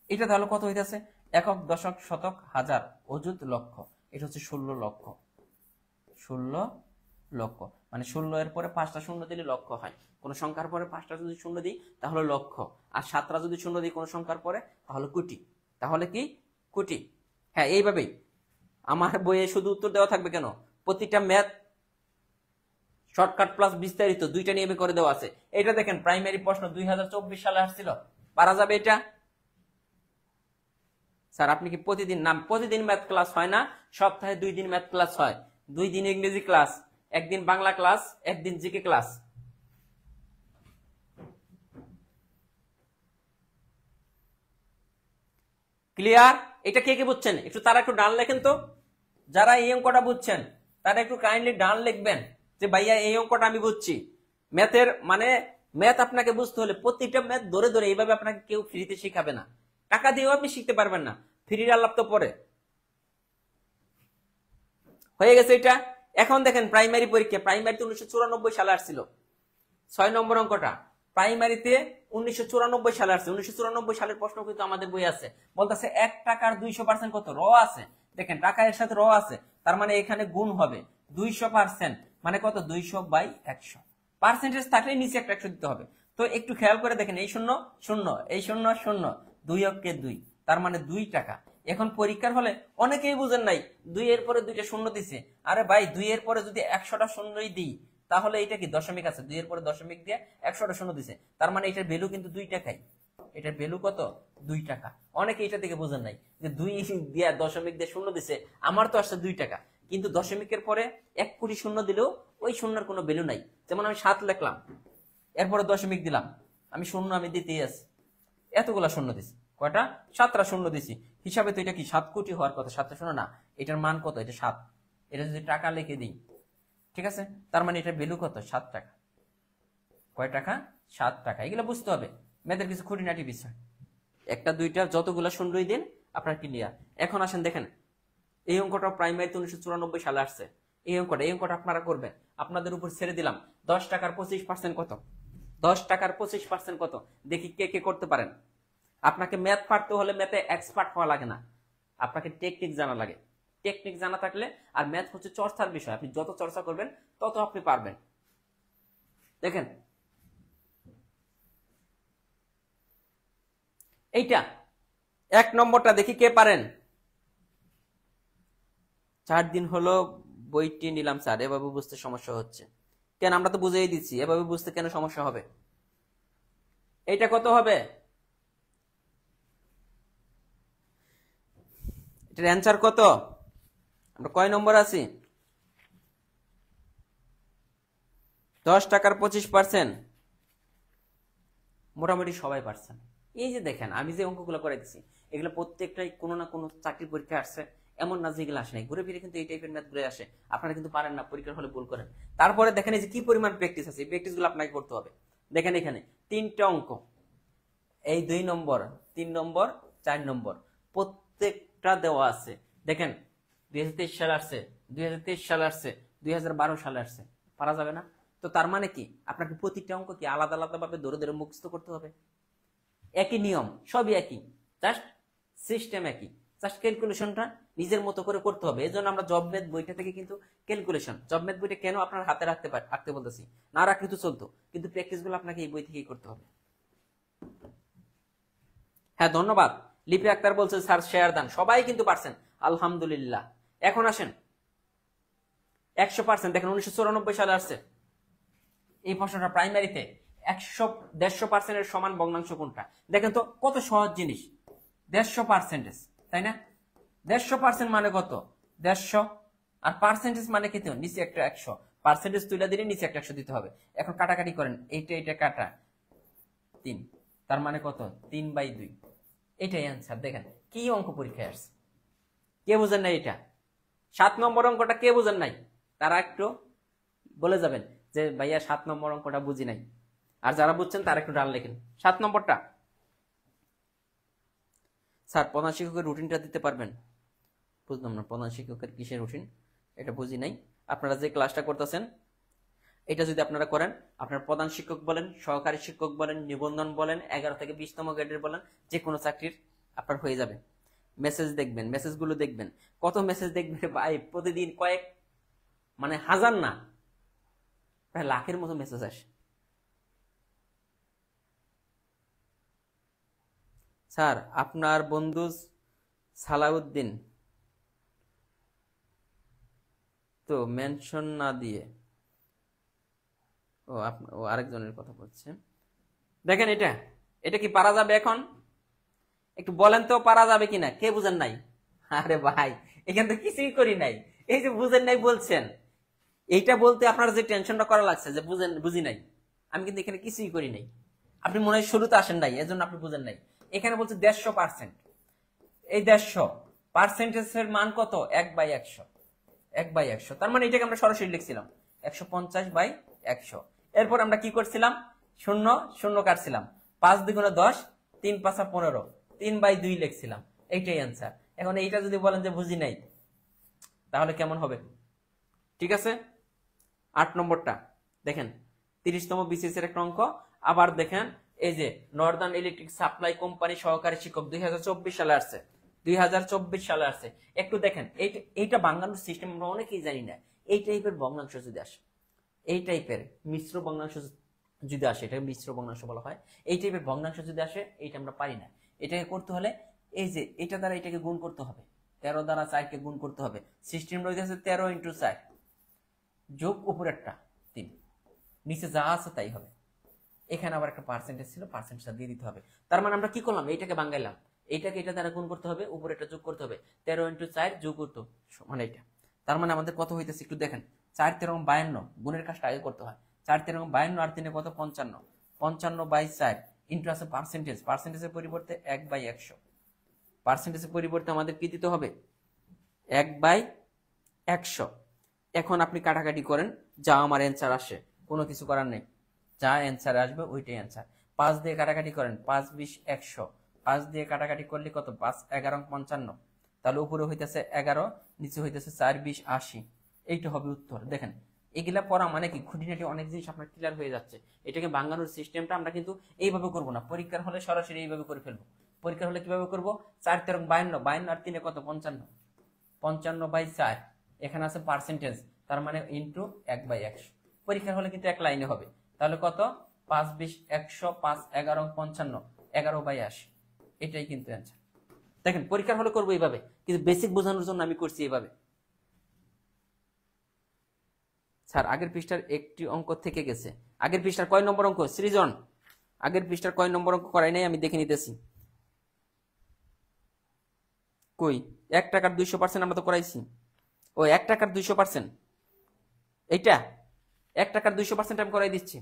এটা তাহলে কত হইতেছে? একক, দশক, শতক, হাজার, অযুত, লক্ষ। এটা হচ্ছে 16 লক্ষ। 16 লক্ষ মানে 16 এর পরে 5টা শূন্য দিলে লক্ষ হয়। কোন সংখ্যার পরে 5টা যদি শূন্য দিই তাহলে লক্ষ, আর 7টা যদি শূন্য দিই কোন সংখ্যার পরে তাহলে কোটি। তাহলে কি? কোটি। হ্যাঁ, এইভাবেই আমার বইয়ে শুধু উত্তর দেওয়া থাকবে কেন, প্রতিটা ম্যাথ শর্টকাট প্লাস বিস্তারিত দুইটা নিয়মে করে দেওয়া আছে। এটা দেখেন প্রাইমারি প্রশ্ন 2024 সালে আসছিল, পারা যাবে এটা? স্যার আপনি কি প্রতিদিন? না, প্রতিদিন ম্যাথ ক্লাস হয় না, সপ্তাহে 2 দিন ম্যাথ ক্লাস হয়। 2 দিন ইংরেজি ক্লাস, একদিন বাংলা ক্লাস, একদিন জিকে ক্লাস। ক্লিয়ার? এটা কে কে বুঝছেন একটু তারা একটু ডান লেখেন তো। যারা এই অঙ্কটা বুঝছেন তারা একটু কাইন্ডলি ডান লিখবেন যে ভাইয়া এই অঙ্কটা আমি বুঝছি। ম্যাথের মানে ম্যাথ আপনাকে বুঝতে হলে প্রতিটা ম্যাথ ধরে ধরে এইভাবে আপনাকে কেউ ফ্রিতে শিখাবে না, টাকা দিয়েও আপনি শিখতে পারবেন না। ফ্রির আলাপ তো পরে হয়ে গেছে এটা। এখন দেখেন প্রাইমারি পরীক্ষা, প্রাইমারিতে 1994 সালে আসছিল 6 নম্বর অঙ্কটা। প্রাইমারিতে 1994 সালে আসছে। 1994 সালের প্রশ্ন কিন্তু আমাদের বই আছে। বলতেছে 1 টাকার 200% কত? র আছে, দেখেন টাকা এর সাথে র আছে, তার মানে এখানে গুণ হবে 200%, মানে কত? 200/100। পার্সেন্টেজ থাকলে নিচে একটা 100 দিতে হবে। তো একটু খেয়াল করে দেখেন, এই শূন্য শূন্য, এই শূন্য শূন্য, 2 অক্ষে 2, তার মানে 2 টাকা। এখন পরীক্ষার হলে অনেকেই বুঝেন নাই, 2 এর পরে 2টা শূন্য দিছে। আরে ভাই 2 এর পরে যদি 100টা শূন্যই দিই তাহলে এটা কি? দশমিক আছে, 2 এর পরে দশমিক দিয়ে 100টা শূন্য দিছে, তার মানে এটার ভ্যালু কিন্তু 2 টাকাই। এটার ভ্যালু কত? 2 টাকা। অনেকে এটা থেকে বোঝেন নাই যে 2 দিয়ে দশমিক দিয়ে শূন্য দিছে, আমার তো আসছে 2 টাকা, কিন্তু দশমিকের পরে 1 কোটি শূন্য দিলেও ওই শূন্যর কোনো ভ্যালু নাই। যেমন আমি 7 লিখলাম, এরপরে দশমিক দিলাম, আমি শূন্য আমি দিতেই আছি, এতগুলা শূন্য দিছি, কয়টা? 7টা শূন্য দিছি। হিসাবে তো এটা কি 7 কোটি হওয়ার কথা, 7টা শূন্য না, এটার মান কত? এটা 7। এটা যদি টাকা লিখে দিই, ঠিক আছে, তার মানে এটার ভ্যালু কত? 7 টাকা। কয় টাকা? 7 টাকা। এগুলো বুঝতে হবে, ম্যাথের কিছু খুঁটিনাটি বিষয়। একটা দুইটা যতগুলা শূন্যই দিন আপনার ক্লিয়ার। এখন আসেন দেখেন এই অঙ্কটা প্রাইমারিতে 1994 সালে আসছে। এই অঙ্কটা আপনারা করবেন, আপনাদের উপর ছেড়ে দিলাম। 10 টাকার 25% কত? 10 টাকার 25% কত? দেখি কে কে করতে পারেন। আপনাকে ম্যাথ পারতে হলে ম্যাথে এক্সপার্ট হওয়া লাগে না, আপনাকে টেকনিক জানা লাগে। টেকনিক জানা থাকলে, আর ম্যাথ হচ্ছে চর্চার বিষয়, আপনি যত চর্চা করবেন তত আপনি পারবেন। দেখেন এইটা 1 নম্বরটা দেখি কে পারেন। 4 দিন হলো বইটি নিলাম স্যার, এভাবে বুঝতে সমস্যা হচ্ছে কেন? আমরা তো বুঝেই দিচ্ছি, এভাবে বুঝতে কেন সমস্যা হবে? এইটা কত হবে? এটার অ্যান্সার কত? আমরা কয় নম্বর আছি? 10 টাকার 25%। মোটামুটি সবাই পারছেন। এই যে দেখেন আমি যে অঙ্কগুলো করে দিচ্ছি, এগুলো প্রত্যেকটাই কোনো না কোনো চাকরির পরীক্ষা আসছে, এমন না যেগুলো আসে নাই। ঘুরে ফিরে কিন্তু এই টাইপের ম্যাথ ঘুরে আসে, আপনারা কিন্তু পারেন না, পরীক্ষার হলে ভুল করেন। তারপরে দেখেন এই যে কি পরিমাণ প্র্যাকটিস আছে, এই প্র্যাকটিস গুলো আপনাকে করতে হবে। দেখেন এখানে 3টা অঙ্ক, এই 2 নম্বর, 3 নম্বর, 4 নম্বর, প্রত্যেকটা দেওয়া আছে। দেখেন 2023 সালে আসছে, 2023 সালে আসছে, 2012 সালে আসছে, পারা যাবে না? তো তার মানে কি আপনাকে প্রতিটা অঙ্ক কি আলাদা আলাদা ভাবে ধরে ধরে মুখস্থ করতে হবে? একই নিয়ম, সবই একই, জাস্ট সিস্টেম একই, জাস্ট ক্যালকুলেশনটা নিজের মতো করে করতে হবে। এজন্য আমরা জব ম্যাথ বইটা থেকে কিন্তু ক্যালকুলেশন, জব ম্যাথ বইটা কেন আপনার হাতে রাখতে বলতেছি, না রাখলে তো চলতো, কিন্তু প্র্যাকটিস গুলো আপনাকে এই বই থেকেই করতে হবে। হ্যাঁ ধন্যবাদ। লিপি আক্তার বলছে স্যার শেয়ার দান, সবাই কিন্তু পারছেন আলহামদুলিল্লাহ। এখন আসেন 100%। দেখেন 1994 সালে আসছে এই প্রশ্নটা প্রাইমারিতে। 150% এর সমান ভগ্নাংশ কোনটা? দেখেন তো কত সহজ জিনিস, 150%, তাই না? 150% মানে কত? 150, আর পার্সেন্টেজ মানে কি? নিচে একটা 100, পার্সেন্টেজ তুলে দিলে নিচে একটা 100 দিতে হবে। এখন কাটাকাটি করেন, এইটা কাটা 3, তার মানে কত? 3/2। এটাই অ্যান্সার। দেখেন কি অঙ্ক পরীক্ষায় আসছে, কে বুঝেন নাই এটা? 7 নম্বর অঙ্কটা কে বুঝেন নাই তারা একটু বলে যাবেন যে ভাইয়া 7 নম্বর অঙ্কটা বুঝি নাই। আর যারা বুঝছেন তারা একটু ডান লেখেন 7 নম্বরটা। স্যার প্রধান শিক্ষকের রুটিনটা দিতে পারবেন? বুঝলাম না, প্রধান শিক্ষকের কিসের রুটিন এটা বুঝি নাই। আপনারা যে ক্লাসটা করতেছেন এটা যদি আপনারা করেন, আপনার প্রধান শিক্ষক বলেন, সহকারী শিক্ষক বলেন, নিবন্ধন বলেন, 11 থেকে 20তম গ্রেডের বলেন, যে কোনো চাকরির আপনার হয়ে যাবে। মেসেজ দেখবেন, মেসেজগুলো দেখবেন, কত মেসেজ দেখবেন ভাই, প্রতিদিন কয়েক, মানে হাজার না, প্রায় লাখের মতো মেসেজ আসে। স্যার আপনার বন্ধু সালাউদ্দিন তো মেনশন না দিয়ে, ও আরেকজনের কথা বলছে। দেখেন এটা কি পারা যাবে? এখন একটু বলেন তো পারা যাবে কিনা, কে বুঝেন নাই? আরে ভাই এখান তো কিছুই করি নাই, এই যে বুঝেন নাই বলছেন, এইটা বলতে আপনার যে টেনশনটা করা লাগছে যে বুঝি নাই, আমি কিন্তু এখানে কিছুই করি নাই। আপনি মনে হয় শুরুতে আসেন নাই, এজন্য আপনি বুঝেন নাই। এখানে বলছে 150%, এই 150 পার্সেন্টেজের মান কত? 1/100, 1/100, তার মানে এটাকে আমরা সরাসরি লিখছিলাম 150/100। এরপর আমরা কি করছিলাম? শূন্য শূন্য কাটছিলাম, 5 দ্বিগুণে 10, 3 5 15, 3/2 লিখছিলাম। এইটাই অ্যান্সার। এখন এইটা যদি বলেন যে বুঝি নাই, তাহলে কেমন হবে? ঠিক আছে। 8 নম্বরটা দেখেন, 30তম বিসিএস এর একটা অঙ্ক। আবার দেখেন এই যে নর্দার্ন ইলেকট্রিক সাপ্লাই কোম্পানি সহকারী শিক্ষক 2024 সালে আসছে, 2024 সালে আসছে। একটু দেখেন এইটা বাংলার সিস্টেম আমরা অনেকেই জানি না। এই টাইপের ভগ্নাংশ যদি আসে, এই টাইপের মিশ্র ভগ্নাংশ যদি আসে, এটাকে মিশ্র ভগ্নাংশ বলা হয়, এই টাইপের ভগ্নাংশ যদি আসে, এইটা আমরা পারি না। এটাকে করতে হলে এই যে এটা দ্বারা এটাকে গুণ করতে হবে, 13 দ্বারা 4কে গুণ করতে হবে। সিস্টেম রয়েছে 13 × 4 যোগ উপরেরটা 3, নিচে যা আছে তাই হবে। এখানে আবার একটা পার্সেন্টেজ ছিল, পার্সেন্টেজটা দিয়ে দিতে হবে। তার মানে আমরা কি করলাম? এইটাকে বাঙ্গাইলাম, এইটাকে এটা দ্বারা গুণ করতে হবে, উপরে এটা যোগ করতে হবে, 13 × 4 যোগ করতে মানে এটা। তার মানে আমাদের কত হইতেছে একটু দেখেন, 4 13 52, গুণের কাজটা আগে করতে হয়। 4 13 52 আর 3 কত? 55, 55/4 ইন্টু আছে পার্সেন্টেজ, পার্সেন্টেজের পরিবর্তে 1/100, পার্সেন্টেজের পরিবর্তে আমাদের কি দিতে হবে? 1/100। এখন আপনি কাটাকাটি করেন, যা আমার অ্যান্সার আসে, কোনো কিছু করার নেই, যা অ্যান্সার আসবে ওইটাই অ্যান্সার। 5 দিয়ে কাটাকাটি করেন, 5 20 100, 5 দিয়ে কাটাকাটি করলে কত? 5 11 55, তাহলে উপরে হইতেছে 11, নিচে হইতেছে 4 20 80, এইটা হবে উত্তর। দেখেন এগুলা পড়া মানে কি খুঁটিনাটি অনেক জিনিস আপনার ক্লিয়ার হয়ে যাচ্ছে। এটাকে ভাঙানোর সিস্টেমটা আমরা কিন্তু এইভাবে করব না, পরীক্ষার হলে সরাসরি এইভাবে করে ফেলবো। পরীক্ষার হলে কিভাবে করব, 4 তেরো 52, 52 আর 3 কত 55, 55/4, এখানে আছে পার্সেন্টেজ, তার মানে ইন্টু 1/100। পরীক্ষার হলে কিন্তু এক লাইনে হবে, তাহলে কত 5 20 100, 5 11 55, 11/80, এটাই কিন্তু অ্যান্সার। দেখেন পরীক্ষার হলে করবো এইভাবে, কিন্তু বেসিক বোঝানোর জন্য আমি করছি এইভাবে। স্যার আগের পৃষ্ঠার একটি অঙ্ক থেকে গেছে। আগের পৃষ্ঠার কয় নম্বর অঙ্ক সৃজন? আগের পৃষ্ঠার কয় নম্বর অঙ্ক করাই নাই, আমি দেখে নিতেছি। কই 1 টাকার 200% আমরা তো করাইছি। ও 1 টাকার 200%, এইটা 1 টাকার 200% আমি করাই দিচ্ছি।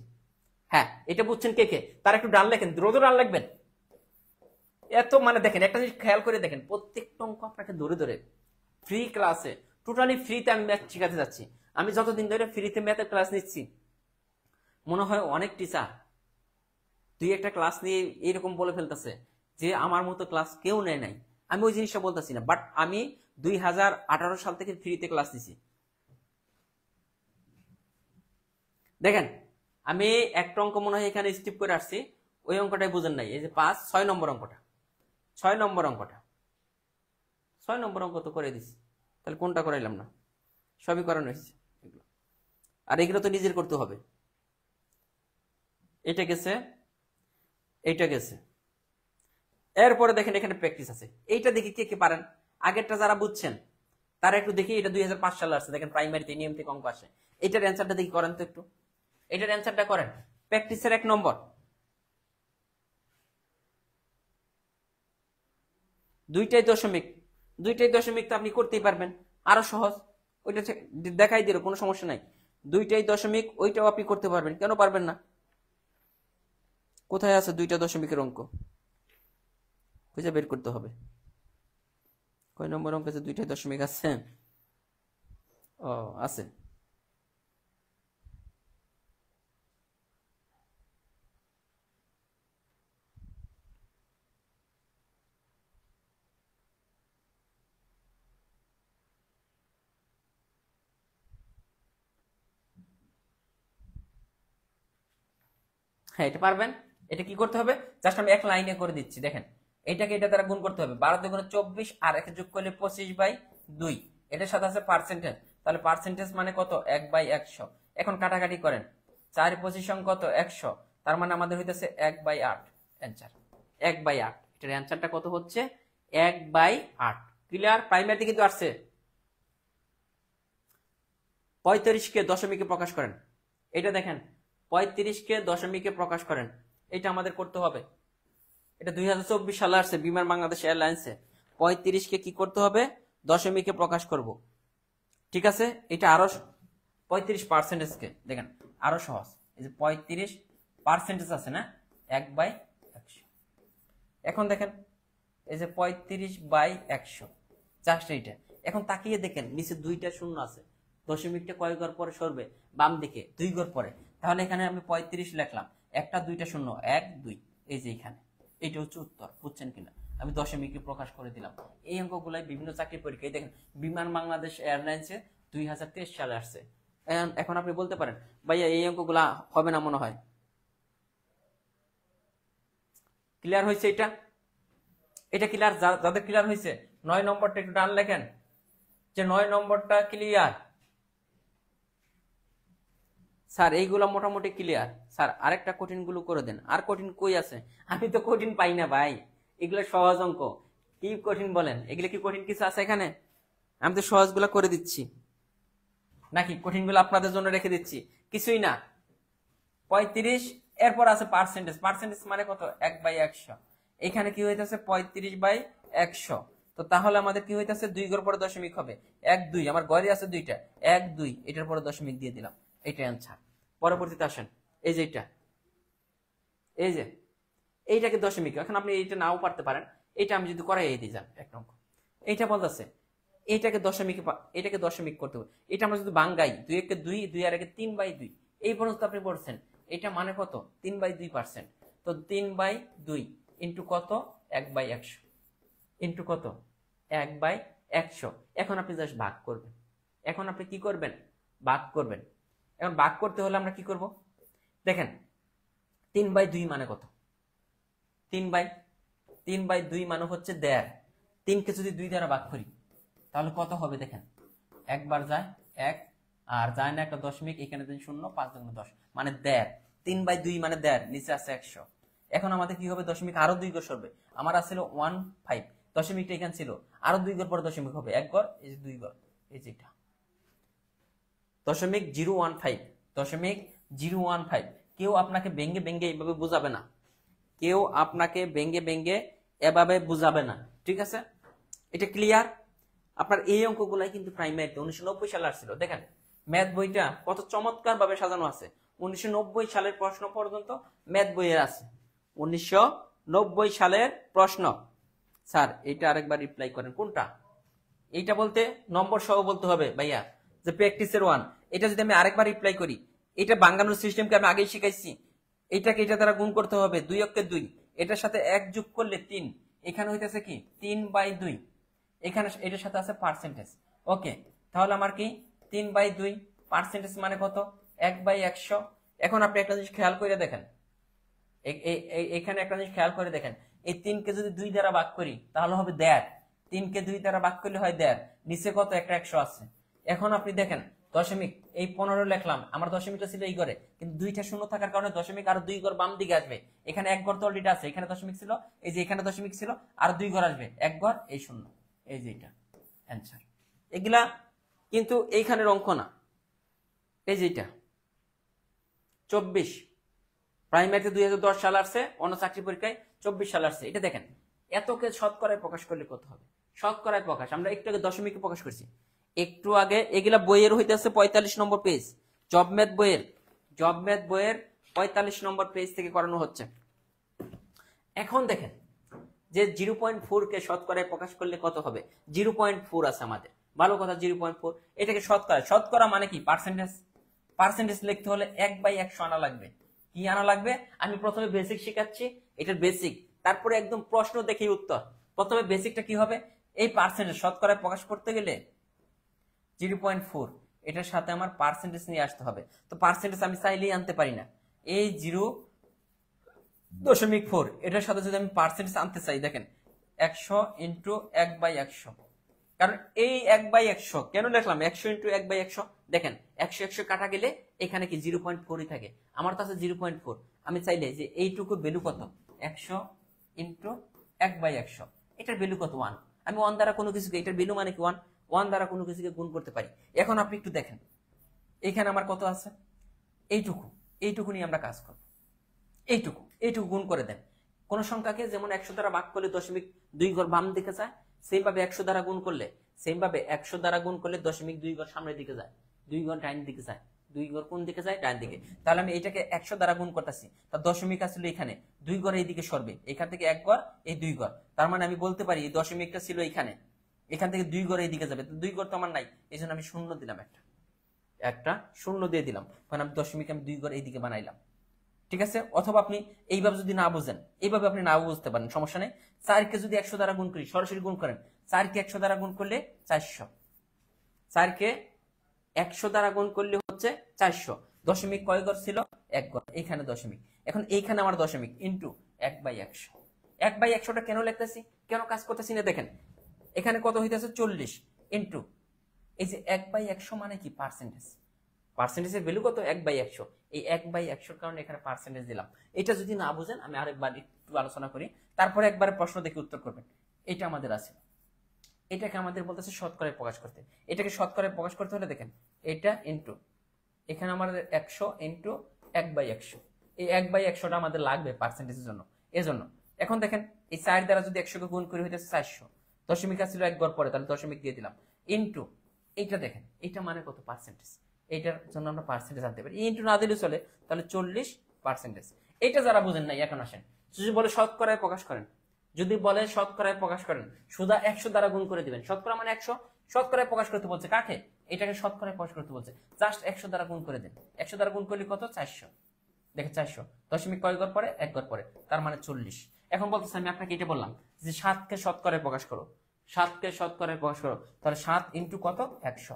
হ্যাঁ এটা বুঝছেন কে কে, তার একটু ডান লেখেন, দ্রুত ডান লিখবেন। এত মানে দেখেন একটা জিনিস খেয়াল করে দেখেন, প্রত্যেকটা অঙ্ক আপনাকে ধরে ধরে ফ্রি ক্লাসে, টোটালি ফ্রিতে আমি ম্যাথ শিখাতে যাচ্ছি। আমি যতদিন ধরে ফ্রিতে ম্যাথের ক্লাস নিচ্ছি, মনে হয় অনেক টিচার দুই একটা ক্লাস নিয়ে এরকম বলে ফেলতেছে যে আমার মতো ক্লাস কেউ নেয় নাই। আমি ওই জিনিসটা বলতেছি না, বাট আমি 2018 সাল থেকে ফ্রিতে ক্লাস নিছি। দেখেন আমি একটা অঙ্ক মনে হয় এখানে স্কিপ করে আসছি, ওই অঙ্কটাই বুঝেন নাই। এই যে 5 6 নম্বর অঙ্কটা, 6 নম্বর অঙ্কটা, 6 নম্বর অঙ্ক তো করে দিছি, তাহলে কোনটা করাইলাম না? সবই করানো হয়েছে। আর এগুলো তো নিজের করতে হবে। এটা গেছে, এইটা গেছে, এরপরে দেখেন এখানে প্র্যাকটিস আছে। এইটা দেখি কে কে পারেন, আগেরটা যারা বুঝছেন তারা একটু দেখি। এটা 2005 সালে আসছে, দেখেন প্রাইমারিতে নিয়ম থেকে অঙ্ক আসে। এটার অ্যান্সারটা দেখি করেন তো একটু, এটার অ্যান্সারটা করেন। প্র্যাকটিসের 1 নম্বর, দুইটাই দশমিক, দুইটাই দশমিক তো আপনি করতেই পারবেন, আরো সহজ। ওইটা দেখাই দিল, কোনো সমস্যা নাই। দুইটাই দশমিক, ওইটাও আপনি করতে পারবেন, কেন পারবেন না? কোথায় আছে দুইটা দশমিকের অঙ্ক, খুঁজে বের করতে হবে। কয় নম্বর অঙ্ক আছে দুইটাই দশমিক আছে? ও আছে। হ্যাঁ এটা পারবেন। এটা কি করতে হবে, জাস্ট আমি এক লাইনে করে দিচ্ছি। দেখেন এটাকে এটা দ্বারা গুণ করতে হবে, 12 দুগুণে 24 আর একে যোগ করলে 25/2, এটার সাথে আছে পার্সেন্টেজ, তাহলে পার্সেন্টেজ মানে কত 1/100। এখন কাটাকাটি করেন, 4 পজিশন কত 100, তার মানে আমাদের হইতেছে 1/8 অ্যান্সার। 1/8, এটার অ্যান্সারটা কত হচ্ছে 1/8। ক্লিয়ার? প্রাইমারিতে কিন্তু আসছে। 35 কে দশমিকে প্রকাশ করেন, এটা দেখেন 35 কে দশমিকে প্রকাশ করেন, এটা আমাদের করতে হবে। এটা 2024 সালে আসছে বিমান বাংলাদেশ এয়ারলাইন্সে। 35 কে কি করতে হবে, দশমিকে প্রকাশ করব। ঠিক আছে, এটা আরো 35% কে দেখেন আরো সহজ। এই যে 35% আছে না, 1/100। এখন দেখেন এই যে 35/100, জাস্ট এইটা। এখন তাকিয়ে দেখেন নিচে দুইটা শূন্য আছে, দশমিকটা কয় ঘর পরে সরবে, বাম দিকে 2 ঘর পরে। তাহলে এখানে আমি 35 লিখলাম, একটা দুইটা শূন্য 1 2, এই যে এখানে এইটা হচ্ছে উত্তর। বুঝছেন কিনা? আমি দশমিকে প্রকাশ করে দিলাম। এই অঙ্কগুলাই বিভিন্ন চাকরি পরীক্ষায় দেখেন বিমান বাংলাদেশ এয়ারলাইন্সে 2023 সালে আসছে। এখন আপনি বলতে পারেন ভাইয়া এই অঙ্কগুলা হবে না মনে হয়। ক্লিয়ার হয়েছে? এটা এটা ক্লিয়ার? যাদের ক্লিয়ার হয়েছে 9 নম্বরটা একটু ডান লেখেন, যে 9 নম্বরটা ক্লিয়ার। স্যার এইগুলা মোটামুটি ক্লিয়ার। স্যার আরেকটা কঠিন গুলো করে দেন। আর কঠিন কই আছে? আমি তো কঠিন পাই না ভাই, এগুলো সহজ অঙ্ক। কি কঠিন বলেন? এগুলো কি কঠিন কিছু আছে এখানে? আমি তো সহজগুলো করে দিচ্ছি, নাকি কঠিনগুলো আপনাদের জন্য রেখে দিচ্ছি? কিছুই না। 35, এরপর আছে পার্সেন্টেজ। পার্সেন্টেজ মানে কত 1/100। এখানে কি হইতেছে 35/100। তো তাহলে আমাদের কি হইতেছে 2 ঘর পরে দশমিক হবে 1 2, আমার ঘরে আছে দুইটা 1 2, এটার পরে দশমিক দিয়ে দিলাম, এটা অ্যান্সার। পরবর্তীতে আসেন, এই যে এটা, এই যে এইটাকে দশমিক, এখন আপনি এইটা নাও পারতে পারেন। এটা আমি যদি করাই দিই যান এক অঙ্ক, এইটা বলতেছে এটাকে দশমিক, এটাকে দশমিক করতে হবে। এটা আমরা যদি বাঙ্গাই 2 একে 2, 2 আর একে 3/2, এই পর্যন্ত আপনি পড়ছেন। এটা মানে কত 3/2%। তো 3/2 ইন্টু কত 1/100, ইন্টু কত 1/100। এখন আপনি জাস্ট ভাগ করবেন, এখন আপনি কি করবেন, ভাগ করবেন। এখন ভাগ করতে হলে আমরা কি করব, দেখেন 3/2 মানে কত, 3/2 মানে হচ্ছে 1.5। 3কে যদি 2 দ্বারা ভাগ করি তাহলে কত হবে দেখেন, একবার যায় 1 আর যায় না একটা দশমিক, এখানে 0, 5 × 10 মানে 1.5। 3/2 মানে 1.5, নিচে আছে 100। এখন আমাদের কি হবে, দশমিক আরো 2 ঘর সরবে। আমার আসছিল 15, দশমিকটা এখানে ছিল, আরো 2 ঘর পরে দশমিক হবে 1 ঘর, এই যে 2 ঘর, এই যেটা 0.015, 0.015। কেউ আপনাকে ভেঙ্গে ভেঙ্গে এইভাবে বুঝাবে না, কেউ আপনাকে ভেঙ্গে ভেঙ্গে এভাবে বুঝাবে না, ঠিক আছে? এটা ক্লিয়ার? আপনার এই অঙ্কগুলাই কিন্তু প্রাইমারিতে 1990 সালে আসছিল। দেখেন ম্যাথ বইটা কত চমৎকার ভাবে সাজানো আছে, 1990 সালের প্রশ্ন পর্যন্ত ম্যাথ বইয়ের আছে। 1990 সালের প্রশ্ন। স্যার এটা আরেকবার রিপ্লাই করেন, কোনটা? এইটা বলতে নম্বর সহ বলতে হবে ভাইয়া, যে প্র্যাকটিসের 1। এটা যদি আমি আরেকবার রিপ্লাই করি, এটা ভাঙানোর সিস্টেমকে আমি আগেই শিখাইছি। এটাকে এটা দ্বারা গুণ করতে হবে, 2 অক্ষে 2, এটার সাথে 1 যোগ করলে 3, এখানে হইতেছে কি 3/2, এখানে এটার সাথে আছে পার্সেন্টেজ। ওকে, তাহলে আমার কি 3/2, পার্সেন্টেজ মানে কত 1/100। এখন আপনি একটা জিনিস খেয়াল করে দেখেন, এখানে একটা জিনিস খেয়াল করে দেখেন, এই 3কে যদি 2 দ্বারা ভাগ করি তাহলে হবে 1.5। 3কে 2 দ্বারা ভাগ করলে হয় 1.5, নিচে কত একটা 100 আছে। এখন আপনি দেখেন দশমিক, এই 15 লিখলাম, আমার দশমিকটা ছিল এই ঘরে, কিন্তু 2টা শূন্য থাকার কারণে দশমিক আরো 2 ঘর বাম দিকে আসবে। এখানে 1 ঘর তো অলরেডি আছে, এখানে দশমিক ছিল, এই যে এখানে দশমিক ছিল, আর 2 ঘর আসবে, 1 ঘর, এই শূন্য, এই যে এটা অ্যান্সার। এগুলা কিন্তু এইখানের অঙ্ক না, এই যে এটা 24 প্রাইমারিতে 2010 সাল আসছে, অন্য চাকরি পরীক্ষায় 24 সাল আসছে। এটা দেখেন এতকে শতকরায় প্রকাশ করলে কত হবে, শতকরায় প্রকাশ। আমরা একটু আগে দশমিকে প্রকাশ করছি, একটু আগে। এগুলা বইয়ের হইতেছে 45 নম্বর পেজ, জব ম্যাথ বইয়ের 45 নম্বর পেজ থেকে করানো হচ্ছে। এখন দেখেন যে 0.4 কে শতকরায় প্রকাশ করলে কত হবে, 0.4 আছে আমাদের, ভালো কথা 0.4। এটাকে শতকরা মানে কি পার্সেন্টেজ লিখতে হলে 1/100 আনা লাগবে। কি আনা লাগবে, আমি প্রথমে বেসিক শেখাচ্ছি, এটার বেসিক, তারপরে একদম প্রশ্ন দেখি উত্তর। প্রথমে বেসিকটা কি হবে, এই পার্সেন্টেজ শতকরায় প্রকাশ করতে গেলে 0.4, এটার সাথে আমার পার্সেন্টেজ নিয়ে আসতে হবে। তো পার্সেন্টেজ আমি চাইলেই আনতে পারি না, এই 0.4 এটার সাথে যদি আমি পার্সেন্টেজ আনতে চাই, দেখেন 100 × 1/100। কারণ এই 1/100 কেন লিখলাম, 100 × 1/100, দেখেন 100 কাটা গেলে এখানে কি 0.4ই থাকে, আমার কাছে 0.4। আমি চাইলে যে এইটুকুর ভ্যালু কত, 100 × 1/100, এটার ভ্যালু কত 1। আমি 1 দ্বারা কোনো কিছুকে, এটার ভ্যালু মানে কি 1 দ্বারা কোনো কিছুকে গুণ করতে পারি। এখন আপনি একটু দেখেন এখানে আমার কত আছে, এইটুকু নিয়ে আমরা কাজ করব। এইটুকু গুণ করে দেন। কোন সংখ্যাকে যেমন 100 দ্বারা ভাগ করলে দশমিক 2 ঘর বাম দিকে যায়, সেম ভাবে 100 দ্বারা গুণ করলে দশমিক 2 ঘর সামনের দিকে যায়, 2 ঘর ডাইন দিকে যায়, 2 ঘর কোন দিকে যায়, ডান দিকে। তাহলে আমি এটাকে 100 দ্বারা গুণ করতেছি, তার দশমিক আসলে এখানে 2 ঘর এইদিকে সরবে, এখান থেকে 1 ঘর, এই 2 ঘর। তার মানে আমি বলতে পারি এই দশমিকটা ছিল এখানে, এখান থেকে 2 ঘর এইদিকে যাবে, তো 2 ঘর তো আমার নাই, এই জন্য আমি শূন্য দিলাম, একটা শূন্য দিয়ে দিলাম। কারণ আমি দশমিক 2 ঘর এইদিকে বানাইলাম, ঠিক আছে? অথবা আপনি এইভাবে যদি না বুঝেন, এইভাবে আপনি না বুঝতে পারেন, সমস্যা নেই। 4কে যদি 100 দ্বারা গুণ করি, সরাসরি গুণ করেন, 4কে 100 দ্বারা গুণ করলে 400, 4কে 100 দ্বারা গুণ করলে হচ্ছে 400। দশমিক কয় ঘর ছিল, 1 ঘর, এখানে দশমিক। এখন এইখানে আমার দশমিক ইন্টু 1/100। 1/100টা কেন লিখতেছি, কেন কাজ করতেছি না, দেখেন এখানে কত হইতেছে 40 ইন্টু এই যে 1/100 মানে কি পার্সেন্টেজের ভ্যালু কত, 1/100। এই 1/100 কারণে এখানে পার্সেন্টেজ দিলাম। এটা যদি না বুঝেন আমি আরেকবার একটু আলোচনা করি, তারপরে একবারে প্রশ্ন দেখে উত্তর করবেন। এটা আমাদের আছে, এটাকে আমাদের বলতেছে শতকরায় প্রকাশ করতে। এটাকে শতকরায় প্রকাশ করতে হলে দেখেন এটা ইন্টু এখানে আমাদের 100 ইন্টু 1/100, এই 1/100টা আমাদের লাগবে পার্সেন্টেজের জন্য, এজন্য। এখন দেখেন এই 4 দ্বারা যদি 100 কে গুণ করি হইতেছে 400, দশমিক আসছিল 1 ঘর পরে, তাহলে দশমিক দিয়ে দিলাম, ইন্টু এইটা দেখেন এটা মানে কত পার্সেন্টেজ, এইটার জন্য আমরা পার্সেন্টেজ আনতে পারি, ইন্টু না দিলে চলে, তাহলে 40%। এটা যারা বুঝেন নাই এখন আসেন, যদি বলে শতকরায় প্রকাশ করেন, সুদা 100 দ্বারা গুণ করে দিবেন, শতকরা মানে 100, শতকরায় প্রকাশ করতে বলছে কাকে, এটাকে শতকরায় প্রকাশ করতে বলছে, জাস্ট 100 দ্বারা গুণ করে দেন। 100 দ্বারা গুণ করলে কত, 400, দেখেন 400, দশমিক কয় ঘর পরে, 1 ঘর পরে, তার মানে 40। এখন বলতেছে আমি আপনাকে এটা বললাম যে 7কে শতকরায় প্রকাশ করো, তাহলে 7 ইন্টু কত, 100,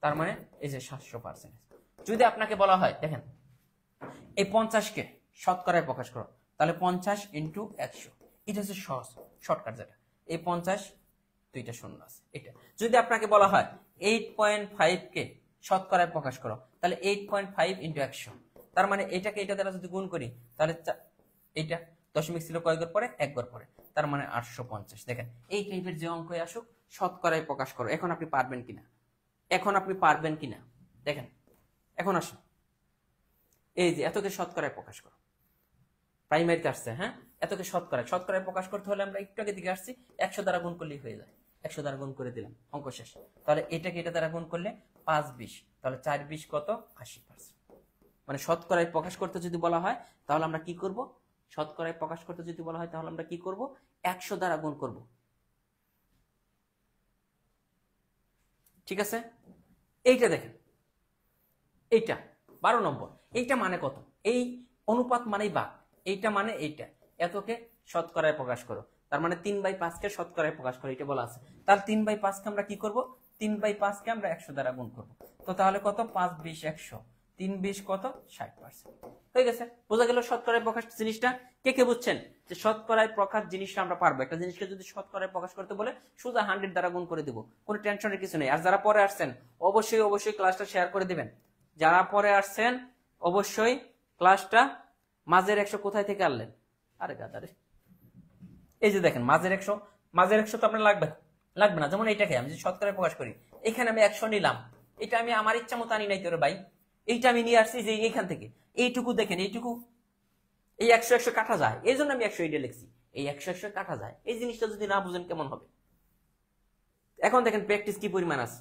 তার মানে এই যে 700%। যদি আপনাকে বলা হয় দেখেন এই 50-কে শতকরায় প্রকাশ করো, তাহলে 50 ইন্টু 100, এটা হচ্ছে সহজ শর্টকাট যেটা। এই 50 দুইটা শূন্য আছে এটা। যদি আপনাকে বলা হয় 8.5-কে শতকরায় প্রকাশ করো, তাহলে 8.5 ইন্টু 100, তার মানে এটাকে এটা দ্বারা যদি গুণ করি তাহলে এইটা দশমিক ছিল কয় ঘর পরে? 1 ঘর পরে, তার মানে 850। দেখেন এই টাইপের যে অঙ্কই আসুক শতকরায় প্রকাশ করো। এখন আপনি পারবেন কিনা, এখন আপনি পারবেন কিনা দেখেন। এখন আসুন, এই যে এতকে শতকরায় প্রকাশ করো, প্রাইমারিতে আসছে, হ্যাঁ এতকে শতকরায় প্রকাশ করতে হলে আমরা একটু আগে দিকে আসছি 100 দ্বারা গুণ করলেই হয়ে যায়। 100 দ্বারা গুণ করে দিলাম, অঙ্ক শেষ। তাহলে এটাকে এটা দ্বারা গুণ করলে 5-20, তাহলে 4-20 কত? 80%। মানে শতকরায় প্রকাশ করতে যদি বলা হয় তাহলে আমরা কি করব? শতকরায় প্রকাশ করতে যদি বলা হয় তাহলে আমরা কি করব? 100 দ্বারা গুণ করব। ঠিক আছে, এইটা দেখেন, এইটা 12 নম্বর। এইটা মানে কত? এই অনুপাত মানেই ভাগ, এইটা মানে এইটা। এতকে শতকরায় প্রকাশ করো, তার মানে 3/5-কে শতকরায় প্রকাশ করো, এটা বলা আছে। তাহলে 3/5-কে আমরা কি করব? 3/5-কে আমরা 100 দ্বারা গুণ করব। তো তাহলে কত? 5-20 100, 3-20 কত? 60%। হয়ে গেছে। বোঝা গেল শতকরায় প্রকাশ জিনিসটা। কে কে বুঝছেন যে শতকরায় প্রকাশ জিনিসটা আমরা পারবো? একটা জিনিসকে যদি শতকরায় প্রকাশ করতে বলে সোজা 100 দ্বারা গুণ করে দিব, কোনো টেনশনের কিছু নেই। আর যারা পরে আসছেন অবশ্যই অবশ্যই ক্লাসটা শেয়ার করে দিবেন। যারা পরে আসছেন অবশ্যই ক্লাসটা, মাঝের 100 কোথায় থেকে আনলেন? আরে গাদারে, এই যে দেখেন মাঝের 100, মাঝের 100 তো আপনার লাগবে না। যেমন এইটাকে আমি যদি শতকরায় প্রকাশ করি, এখানে আমি 100 নিলাম, এটা আমি আমার ইচ্ছা মতো আনি নাই তোর ভাই, এইটা আমি নিয়ে আসছি যে এইখান থেকে। এইটুকু দেখেন, এইটুকু, এই 100 কাটা যায়, এই জন্য আমি 100 এটা লিখছি। এই 100 কাটা যায়, এই জিনিসটা যদি না বুঝেন কেমন হবে? এখন দেখেন প্র্যাকটিস কি পরিমাণ আছে,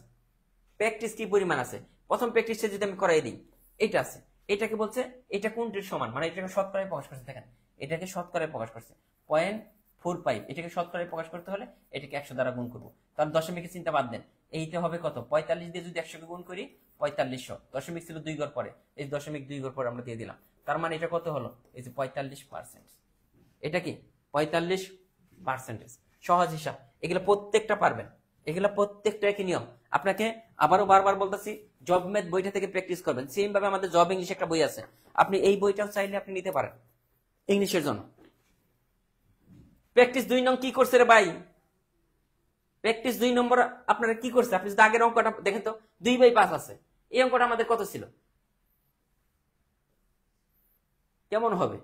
প্র্যাকটিস কি পরিমাণ আছে। প্রথম প্র্যাকটিসটা যদি আমি করাই দিই, এটা আছে, এটাকে বলছে এটা কোনটির সমান, মানে এটাকে শতকরায় প্রকাশ করছে। দেখেন এটাকে শতকরায় প্রকাশ করছে 0.45, এটাকে শতকরায় প্রকাশ করতে হলে এটাকে 100 দ্বারা গুণ করবো। তাহলে দশমিকের চিন্তা বাদ দেন, এইটা হবে কত? 45 দিয়ে যদি 100-কে গুণ করি 4500, দশমিক ছিল 2 ঘর পরে, এই দশমিক 2 ঘর পরে আমরা দিয়ে দিলাম। তার মানে এটা কত হলো? এই যে 45%। এটা কি 45%? সহজ হিসাব, এগুলো প্রত্যেকটা পারবেন, এগুলা প্রত্যেকটা একই নিয়ম। আপনাকে আবারও বারবার বলতেছি, জব ম্যাথ বইটা থেকে প্র্যাকটিস করবেন। সেম ভাবে আমাদের জব ইংলিশ একটা বই আছে, আপনি এই বইটাও চাইলে আপনি নিতে পারেন ইংলিশের জন্য। প্র্যাকটিস 2 নং কি করছে রে ভাই? প্র্যাকটিস 2 নম্বর আপনারা কি করছে? আপনি যদি আগের অঙ্কটা দেখেন তো 2/5 আছে, এই অঙ্কটা আমাদের কত ছিল? কেমন হবে?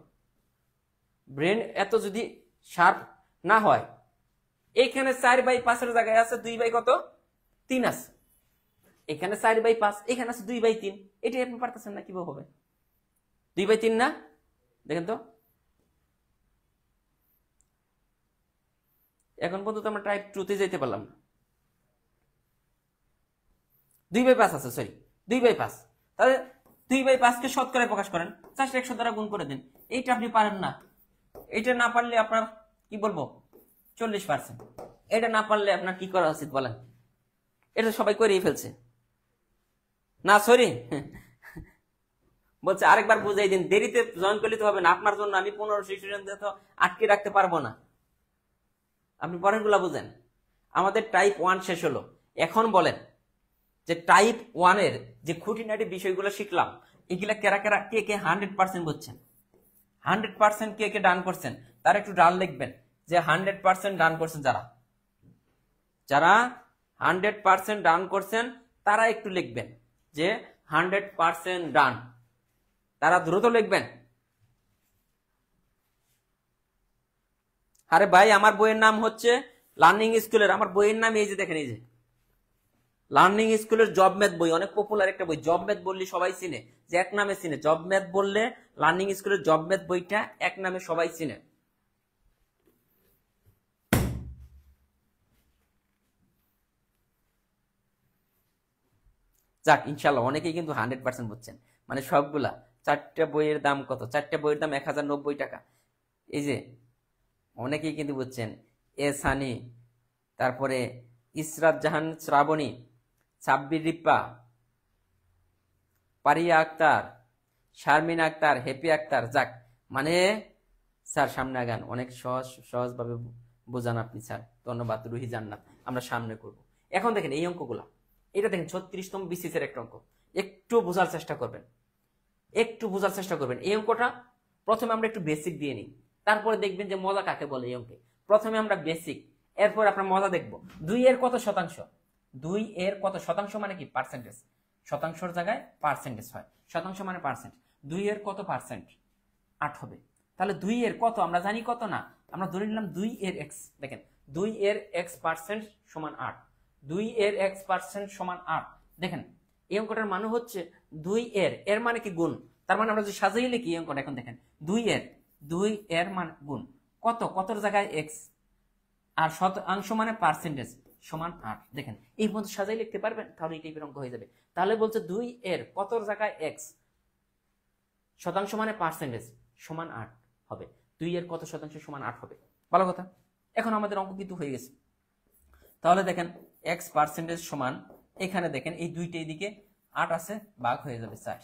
ব্রেন এত যদি শার্প না হয়, এইখানে 4/5 জায়গায় আছে 2/3 আছে, এখানে 4/5, এখানে আছে 2/3, এটাই আপনি পারতেছেন না, কিভাবে হবে? 2/3 না? দেখেন তো, এখন পর্যন্ত আমরা টাইপ 2 তে যেতে পারলাম না। 2/5 আছে, সরি 2/5। তাহলে 2/5-কে শতকরায় প্রকাশ করেন, 100 দ্বারা গুণ করে দিন। এইটা আপনি পারেন না, এটা না পারলে আপনার কি বলবো 40%। এটা না পারলে আপনার কি করা উচিত বলেন? এটা সবাই করেই ফেলছে না, সরি বলছে আরেকবার বুঝাই দিন। দেরিতে জয়েন করলে তো হবে না, আপনার জন্য আমি 1500 স্টুডেন্টদের তো আটকে রাখতে পারবো না। আপনি পরেরগুলা বুঝেন। আমাদের টাইপ 1 শেষ হলো, এখন বলেন যে টাইপ 1 এর যে খুঁটিনাটি বিষয়গুলো শিখলাম, এগুলা কেরা কেরা কে কে 100% বুঝছেন? 100% কে কে ডান করছেন তারা একটু ডান লিখবেন, যে 100% ডান করছেন। যারা যারা 100% ডান করছেন তারা একটু লিখবেন যে 100% ডান, তারা দ্রুত লিখবেন। আরে ভাই আমার বইয়ের নাম হচ্ছে লার্নিং স্কুলের, আমার বইয়ের নাম এই যে দেখেন, এই যে লার্নিং স্কুলের জব ম্যাথ বই, অনেক পপুলার একটা বই। জব ম্যাথ বললে সবাই চিনে, যে এক নামে চিনে। জব ম্যাথ বললে লার্নিং স্কুলের জব ম্যাথ বইটা এক নামে সবাই চিনে। যাক ইনশাল্লাহ অনেকেই কিন্তু 100% বুঝছেন, মানে সবগুলা। 4টা বইয়ের দাম কত? 4টা বইয়ের দাম 1090 টাকা। এই যে অনেকেই কিন্তু বুঝছেন। এ সানি, তারপরে ইসরাত জাহান শ্রাবণী, সাব্বির রিপ্পা, পারিয়া আক্তার, শারমিন আক্তার, হ্যাপি আক্তার। যাক মানে স্যার সামনে আগান, অনেক সহজভাবে বোঝান আপনি স্যার, ধন্যবাদ। রুহি জান্নাত, আমরা সামনে করব। এখন দেখেন এই অঙ্কগুলা, এটা দেখেন 36তম বিসিএস এর একটা অঙ্ক, একটু বোঝার চেষ্টা করবেন, একটু বোঝার চেষ্টা করবেন। এই অঙ্কটা প্রথমে আমরা একটু বেসিক দিয়ে নিই, তারপরে দেখবেন যে মজা কাকে বলে। এই অঙ্কে প্রথমে আমরা বেসিক, এরপর আপনার মজা দেখবো। 2 এর কত শতাংশ, 2 এর কত শতাংশ মানে কি পার্সেন্টেজ, শতাংশের জায়গায় পার্সেন্টেজ হয়, শতাংশ মানে পার্সেন্ট। 2 এর কত পার্সেন্ট, 8 হবে। তাহলে 2 এর কত আমরা জানি কত না, আমরা ধরে নিলাম 2 এর এক্স। দেখেন 2 এর এক্স পার্সেন্ট সমান 8, 2 এর এক্স পার্সেন্ট সমান 8। দেখেন এই অঙ্কটার মানে হচ্ছে 2 এর মানে কি গুণ, তার মানে আমরা যদি সাজিয়ে লিখি এই অঙ্কটা, এখন দেখেন 2 এর মানে গুণ কত, কতর জায়গায় এক্স, আর শতাংশ মানে পার্সেন্টেজ সমান 8। দেখেন এই পর্যন্ত সাজাই লিখতে পারবেন, তাহলে এই টাইপের অঙ্ক হয়ে যাবে। তাহলে বলছে 2 এর কতর জায়গায় এক্স, শতাংশ মানে পার্সেন্টেজ সমান 8 হবে। 2 এর কত শতাংশ সমান 8 হবে, ভালো কথা। এখন আমাদের অঙ্ক কিন্তু হয়ে গেছে। তাহলে দেখেন এক্স পার্সেন্টেজ সমান, এখানে দেখেন এই দুইটা দিকে 8 আছে, ভাগ হয়ে যাবে 4।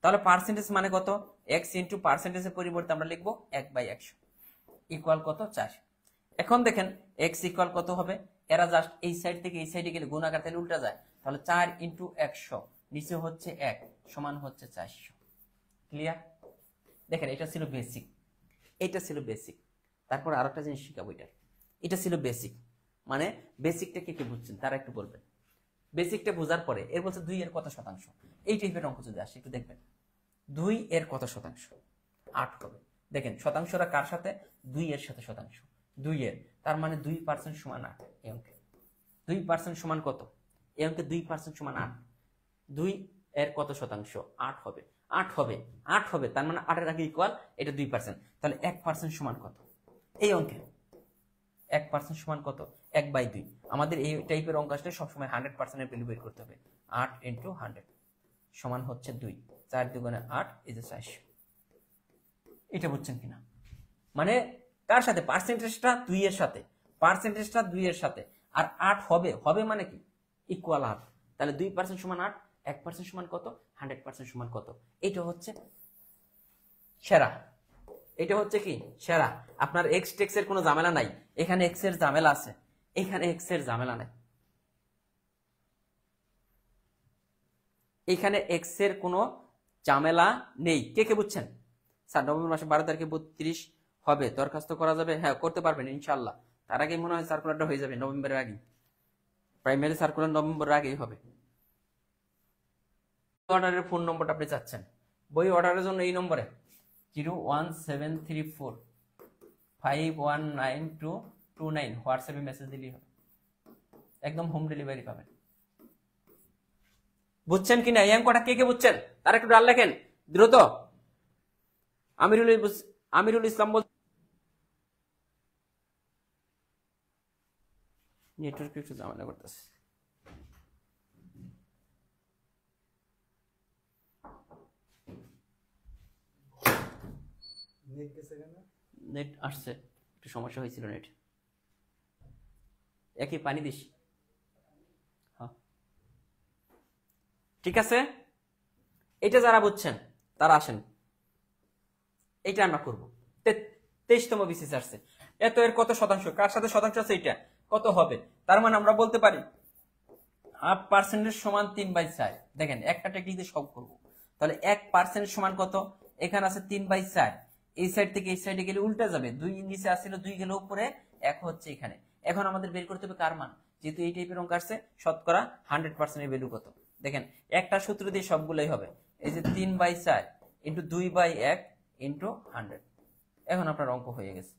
তাহলে পার্সেন্টেজ মানে কত, এক্স ইন্টু পার্সেন্টেজের পরিবর্তে আমরা লিখবো 1/100 ইকুয়াল কত 4। এখন দেখেন এক্স ইকুয়াল কত হবে, এরা জাস্ট এই সাইড থেকে এই সাইডে গেলে গুণ আকার তাহলে উল্টা যায়, তাহলে 4 ইন্টু 100 নিচে হচ্ছে 1 সমান হচ্ছে 400। ক্লিয়ার? দেখেন এটা ছিল বেসিক, এটা ছিল বেসিক। তারপর আর একটা জিনিস শিখাবো, এটা ছিল বেসিক। মানে বেসিকটা কে বুঝছেন তারা একটু বলবেন। বেসিকটা বোঝার পরে এর বলছে 2 এর কত শতাংশ, এই টাইপের অঙ্ক যদি আসে একটু দেখবেন। 2 এর কত শতাংশ, 8 হবে। দেখেন শতাংশরা কার সাথে, 2 এর সাথে শতাংশ, 2 এর, তার মানে 2% সমান 8। এই অঙ্কে 2% সমান কত, এই অঙ্কে 2% সমান 8। 2 এর কত শতাংশ, 8 হবে, 8 হবে, 8 হবে, তার মানে 8 এর আগে ইকুয়াল এটা 2%। তাহলে 1% সমান কত, এই অঙ্কে 1% সমান কত, 1/2। আমাদের এই টাইপের অঙ্ক আসলে সবসময় 100% এর ভ্যালু বের করতে হবে। 8 ইন্টু 100 সমান হচ্ছে 2, 4 দুগুণে 8 এই যে 400। এটা বুঝছেন কিনা? মানে কার সাথে, পার্সেন্টেজটা 2 এর সাথে, পার্সেন্টেজটা 2 এর সাথে, আর 8 হবে, হবে মানে কি ইকুয়াল 8। তাহলে 2% সমান 8, 1% সমান কত, 100% সমান কত। এটা হচ্ছে সেরা, এটা হচ্ছে কি সেরা। আপনার এক্স টেক্স এর কোনো ঝামেলা নাই, এখানে এক্স এর ঝামেলা আছে, এখানে এক্স এর ঝামেলা নাই, এখানে এক্স এর কোনো ঝামেলা নেই। কে কে বুঝছেন? স্যার নভেম্বর মাসে 12 তারিখে 32 হবে, দরখাস্ত করা যাবে? হ্যাঁ করতে পারবেন ইনশাল্লাহ। তার আগে মনে হয় সার্কুলারটা হয়ে যাবে নভেম্বরের আগে, প্রাইমারি সার্কুলার নভেম্বরের আগেই হবে। অর্ডারের ফোন নম্বরটা আপনি চাচ্ছেন, বই অর্ডারের জন্য এই নম্বরে 01734519229 হোয়াটসঅ্যাপে মেসেজ দিলেই হবে, একদম হোম ডেলিভারি পাবেন। বুঝছেন কিনা? এই অঙ্কটা কে কে বুঝছেন তারা একটু ডাল লেখেন দ্রুত। আমিরুল ইসলাম বল, নেটওয়ার্ক একটু ঝামেলা করতেছে। নেট আসছে, একটু সমস্যা হয়েছিল নেট। একই পানি দিস, হ্যাঁ ঠিক আছে। এটা যারা বুঝছেন তারা আসেন, এটা আমরা করবো। 23তম বিসিএস আসছে, এত এর কত শতাংশ, কার সাথে শতাংশ আছে, এটা কত হবে। তার মানে আমরা বলতে পারি 1% সমান 3/4। দেখেন একটা টেকনিক দিয়ে সব করবো। তাহলে 1% সমান কত, এখানে আছে 3/4, এই সাইড থেকে এই সাইডে গেলে উল্টা যাবে, 2 নিচে আসছিল, 2 গেলে উপরে, 1 হচ্ছে এখানে। এখন আমাদের বের করতে হবে কার মান, যেহেতু এই টাইপের অঙ্ক আসছে শতকরা 100% এর ভ্যালু কত। দেখেন একটা সূত্র দিয়ে সবগুলোই হবে, এই যে 3/4 ইন্টু 2/1 ইন্টু 100। এখন আপনার অঙ্ক হয়ে গেছে,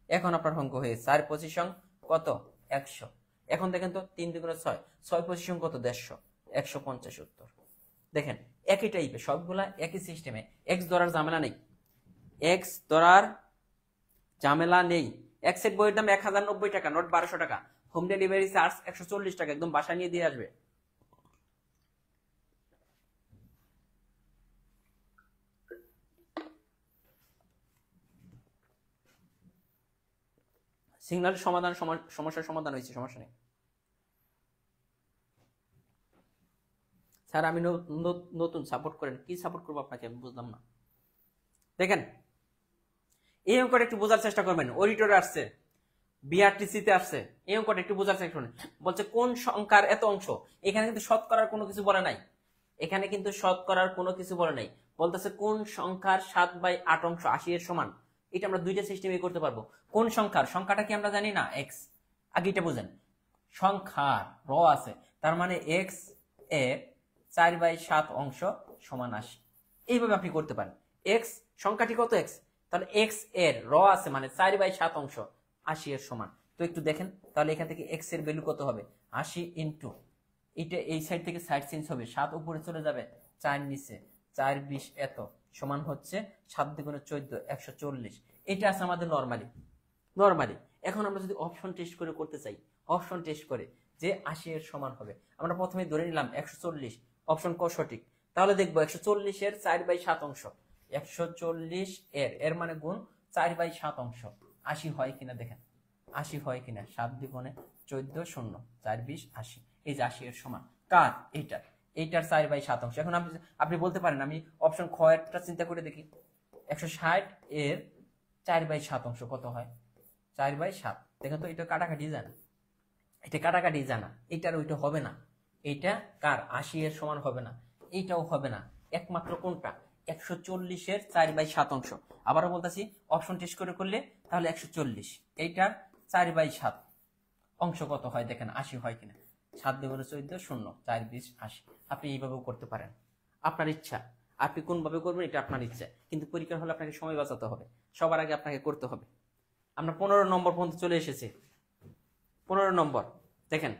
এখন আপনার অঙ্ক হয়ে গেছে। 4 পজিশন কত, 100। এখন দেখেন তো 3 2 6, 6 পজিশন কত, 150, 150 উত্তর। দেখেন একই টাইপে সবগুলা একই সিস্টেমে, এক্স ধরার ঝামেলা নেই, এক্স ধরার ঝামেলা নেই। এক সেট বইয়ের দাম 1090 টাকা, নোট 1200 টাকা, হোম ডেলিভারি চার্জ 140 টাকা, একদম বাসায় নিয়ে দিয়ে আসবে। সিগন্যাল সমাধান, সমস্যার সমাধান হয়েছে, সমস্যা নেই। স্যার আমি নতুন, সাপোর্ট করেন। কি সাপোর্ট করবো আপনাকে আমি বুঝলাম না। দেখেন এই অঙ্কটা একটু বোঝার চেষ্টা করবেন। অডিটরে আসছে বিআরটিসি তে আসছে এই অঙ্কটা একটু বোঝার চেষ্টা করুন। বলছে কোন সংখ্যার এত অংশ, এখানে কিন্তু শতকরার কোনো কিছু বলে নাই, এখানে কিন্তু শতকরার কোনো কিছু বলে নাই, বলতেছে কোন সংখ্যার 7/8 অংশ 80 এর সমান। এটা আমরা দুইটা সিস্টেমে করতে পারবো। কোন সংখ্যার, সংখ্যাটা কি আমরা জানি না এক্স, আগে এটা বুঝেন। সংখ্যার র আছে, তার মানে এক্স এর 4/7 অংশ সমান 80। এইভাবে আপনি করতে পারেন। এক্স সংখ্যাটি কত এক্স, তাহলে এক্স এর র আছে মানে 4/7 অংশ 80 এর সমান। তো একটু দেখেন তাহলে এখান থেকে এক্স এর ভ্যালু কত হবে, 80 ইন্টু এটা এই সাইড থেকে সাইড চেঞ্জ হবে, 7 উপরে চলে যাবে, 4 নিচে, 4 20 এত সমান হচ্ছে 7 দ্বিগুণে 14 140। এটা আছে আমাদের নরমালি। এখন আমরা যদি অপশন টেস্ট করে করতে চাই, অপশন টেস্ট করে যে 80 এর সমান হবে, আমরা প্রথমে ধরে নিলাম 140, অপশন ক সঠিক, তাহলে দেখবো 140 এর 4/7 অংশ, 140 এর মানে গুণ 4/7 অংশ 80 হয় কিনা দেখেন, 80 হয় কিনা, 7 দ্বিগুণে 14 0 4 20 80, এই যে 80 এর সমান কার, এইটার 4/7 অংশ। এখন আপনি বলতে পারেন আমি অপশন খ এরটা চিন্তা করে দেখি, 160 এর 4/7 অংশ কত হয়, 4/7, দেখেন তো এটা কাটাকাটি জানা, এটা কাটাকাটি জানা, এইটার ওইটা হবে না, এইটা কার 80 এর সমান হবে না, এইটাও হবে না, একমাত্র কোনটা 140 এর 4/7 অংশ। আবারও বলতেছি অপশন টেস্ট করে করলে তাহলে 140 এইটার 4/7 অংশ কত হয় দেখেন, 80 হয় কিনা, 7 দ্বিগুণে 14 0 4 20 80। আপনি এইভাবেও করতে পারেন, আপনার ইচ্ছা, আপনি কোনভাবে করবেন এটা আপনার ইচ্ছা, কিন্তু পরীক্ষা হলে আপনাকে সময় বাঁচাতে হবে, সবার আগে আপনাকে করতে হবে। আমরা 15 নম্বর পর্যন্ত চলে এসেছি, 15 নম্বর দেখেন।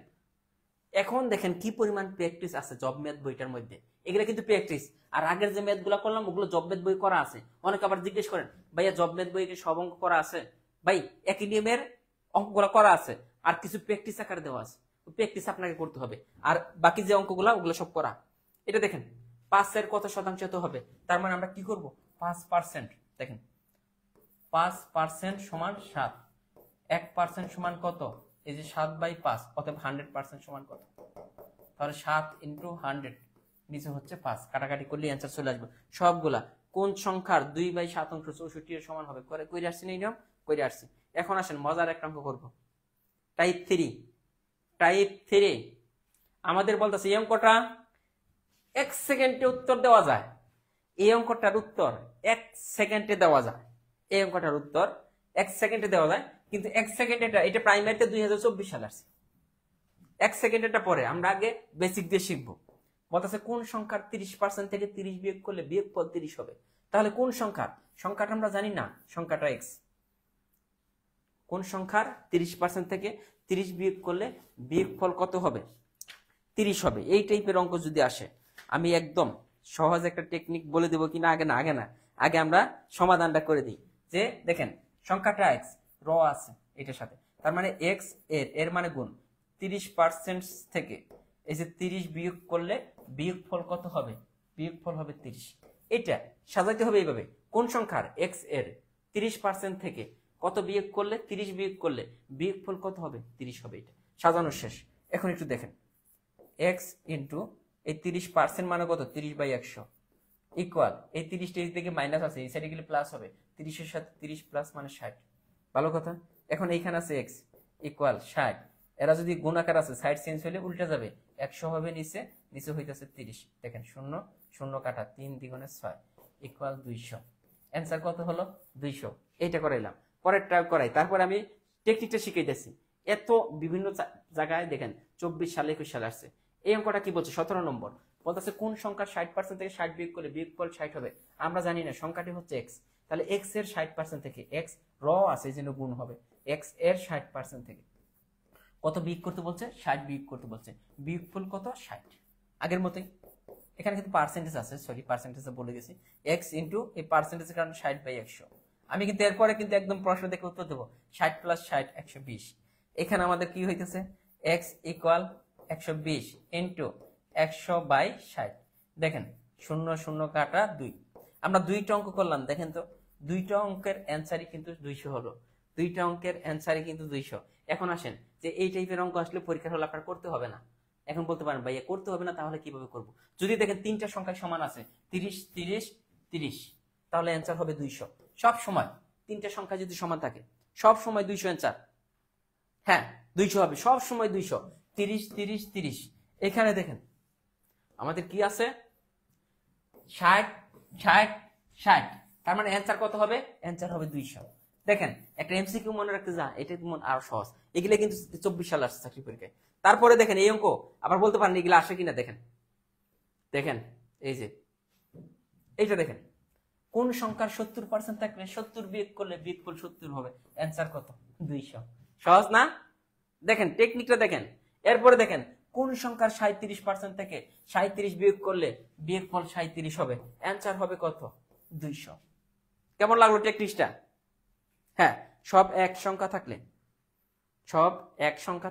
এখন দেখেন কি পরিমাণ প্র্যাকটিস আছে জব ম্যাথ বইটার মধ্যে, এগুলো কিন্তু প্র্যাকটিস। আর আগের যে ম্যাথ গুলা করলাম ওগুলো জব ম্যাথ বই করা আছে। অনেকে আবার জিজ্ঞেস করেন ভাইয়া জব ম্যাথ বই কি সব অঙ্ক করা আছে, ভাই একই নিয়মের অঙ্কগুলো করা আছে আর কিছু প্র্যাকটিস আকারে দেওয়া আছে, প্র্যাকটিস আপনাকে করতে হবে। আর বাকি যে অঙ্কগুলো ওগুলো সব করা। এটা দেখেন 5 এর কত শতাংশ তো হবে, তার মানে আমরা কি করব 5%, দেখেন 5% সমান 7, 1% সমান কত, এই যে 7/5, অতএব 100% সমান কত, তাহলে 7 ইন্টু 100 নিচে হচ্ছে 5, কাটাকাটি করলে অ্যান্সার চলে আসবে সবগুলা। কোন সংখ্যার 2/7 অংশ 64 এর সমান হবে, করে আসছি না এই নিয়ম, করে আসছি। এখন আসেন মজার একটা অঙ্ক করব, টাইপ 3। আমাদের বলতেছে এই অঙ্কটা 1 সেকেন্ডে উত্তর দেওয়া যায়, এই অঙ্কটার উত্তর 1 সেকেন্ডে দেওয়া যায়, এই অঙ্কটার উত্তর 1 সেকেন্ডে দেওয়া যায়, কিন্তু 1 সেকেন্ড এটা প্রাইমারিতে 2024 সালে আসছে। 1 সেকেন্ড এটা পরে আমরা আগে বেসিক দিয়ে শিখবো। বলতেছে কোন সংখ্যার 30% থেকে 30 বিয়োগ করলে বিয়োগফল 30 হবে, তাহলে কোন সংখ্যাটা আমরা জানি না, সংখ্যাটা এক্স। কোন সংখ্যার 30% থেকে 30 বিয়োগ করলে বিয়োগফল কত হবে, 30 হবে। এই টাইপের অঙ্ক যদি আসে আমি একদম সহজ একটা টেকনিক বলে দেবো কিনা, আগে আমরা সমাধানটা করে দিই। যে দেখেন সংখ্যাটা এক্স, র আছে এটার সাথে, তার মানে এক্স এর মানে গুণ 30% থেকে এই যে 30 বিয়োগ করলে বিয়োগফল কত হবে, বিয়োগফল হবে 30। এটা সাজাইতে হবে এইভাবে, কোন সংখ্যার এক্স এর 30% থেকে কত বিয়োগ করলে 30 বিয়োগ করলে বিয়োগফল কত হবে, 30 হবে। এটা সাজানো শেষ। এখন একটু দেখেন এক্স ইন্টু এই 30% মানে কত, 30/100 ইকুয়াল এই 30টা এই দিকে মাইনাস আছে, এই সাইডে গেলে প্লাস হবে, 30 এর সাথে 30 প্লাস মানে 60, ভালো কথা। এখন এইখানে আছে এক্স ইকুয়াল 60, এরা যদি গুণাকার আছে সাইড চেঞ্জ হলে উল্টা যাবে, 100 হবে নিচে হইতেছে 30, দেখেন 0 0 কাটা 3 দ্বিগুণে 6 ইকুয়াল 200। অ্যান্সার কত হলো 200। এইটা করাইলাম, পরেরটা করাই, তারপর আমি টেকনিকটা শিখাইতেছি। এত বিভিন্ন জায়গায় দেখেন 24 সালে 21 সালে আসছে। এই অঙ্কটা কি বলছে 17 নম্বর, বলতেছে কোন সংখ্যার 60% থেকে 60 বিয়োগ করলে বিয়োগফল 60 হবে। আমরা জানি না, সংখ্যাটি হচ্ছে এক্স, তাহলে এক্স এর 60% থেকে এক্স র আছে যেন গুণ হবে, এক্স এর 60% থেকে কত বিয়োগ করতে বলছে, 60 বিয়োগ করতে বলছে, বিয়োগফল কত 60। আগের মতোই এখানে কিন্তু পার্সেন্টেজ আছে, সরি পার্সেন্টেজে বলে গেছি, এক্স ইন্টু এই পার্সেন্টেজের কারণে 60/100। আমি কিন্তু এরপরে কিন্তু একদম প্রশ্ন দেখে উত্তর দেবো, 60 + 60 120। এখানে আমাদের কি হইতেছে, এক্স ইকুয়াল 120 ইন্টু 100/60, দেখেন 0 0 কাটা 2। আমরা দুইটা অঙ্ক করলাম, দেখেন তো দুইটা অঙ্কের অ্যান্সারই কিন্তু 200 হলো, দুইটা অঙ্কের অ্যান্সারই কিন্তু 200। এখন আসেন যে এই টাইপের অঙ্ক আসলে পরীক্ষার হলে আপনার করতে হবে না। এখন বলতে পারেন ভাইয়া করতে হবে না, তাহলে কিভাবে করব? যদি দেখেন তিনটা সংখ্যা সমান আছে 30 30 30, তাহলে অ্যান্সার হবে 200। সব সময় তিনটা সংখ্যা যদি সমান থাকে সব সময় 200 অ্যান্সার, হ্যাঁ 200 হবে, সব সময় 200। 30 30 30, এখানে দেখেন আমাদের কি আছে 60 60 60, তার মানে অ্যান্সার কত হবে? অ্যান্সার হবে 200। দেখেন একটা এমসিকিউ মনে রাখতে যা, এটা মনে আরো সহজ। এগুলো কিন্তু 24 সালে আসছে চাকরি পরীক্ষায়। তারপরে দেখেন এই অঙ্ক আবার বলতে পারেন এগুলো আসে কিনা। দেখেন দেখেন এই যে এইটা দেখেন, কোন সংখ্যার 70% থাকলে 70 বিয়োগ করলে বিয়োগফল 70 হবে, অ্যান্সার কত? 200। সহজ না? দেখেন টেকনিকটা দেখেন। এরপরে দেখেন কোন সংখ্যার 37% থেকে 37 বিয়োগ করলে বিয়োগফল 37 হবে, অ্যান্সার হবে কত? 200। কেমন লাগলো টেকনিকটা? হ্যাঁ, সব এক সংখ্যা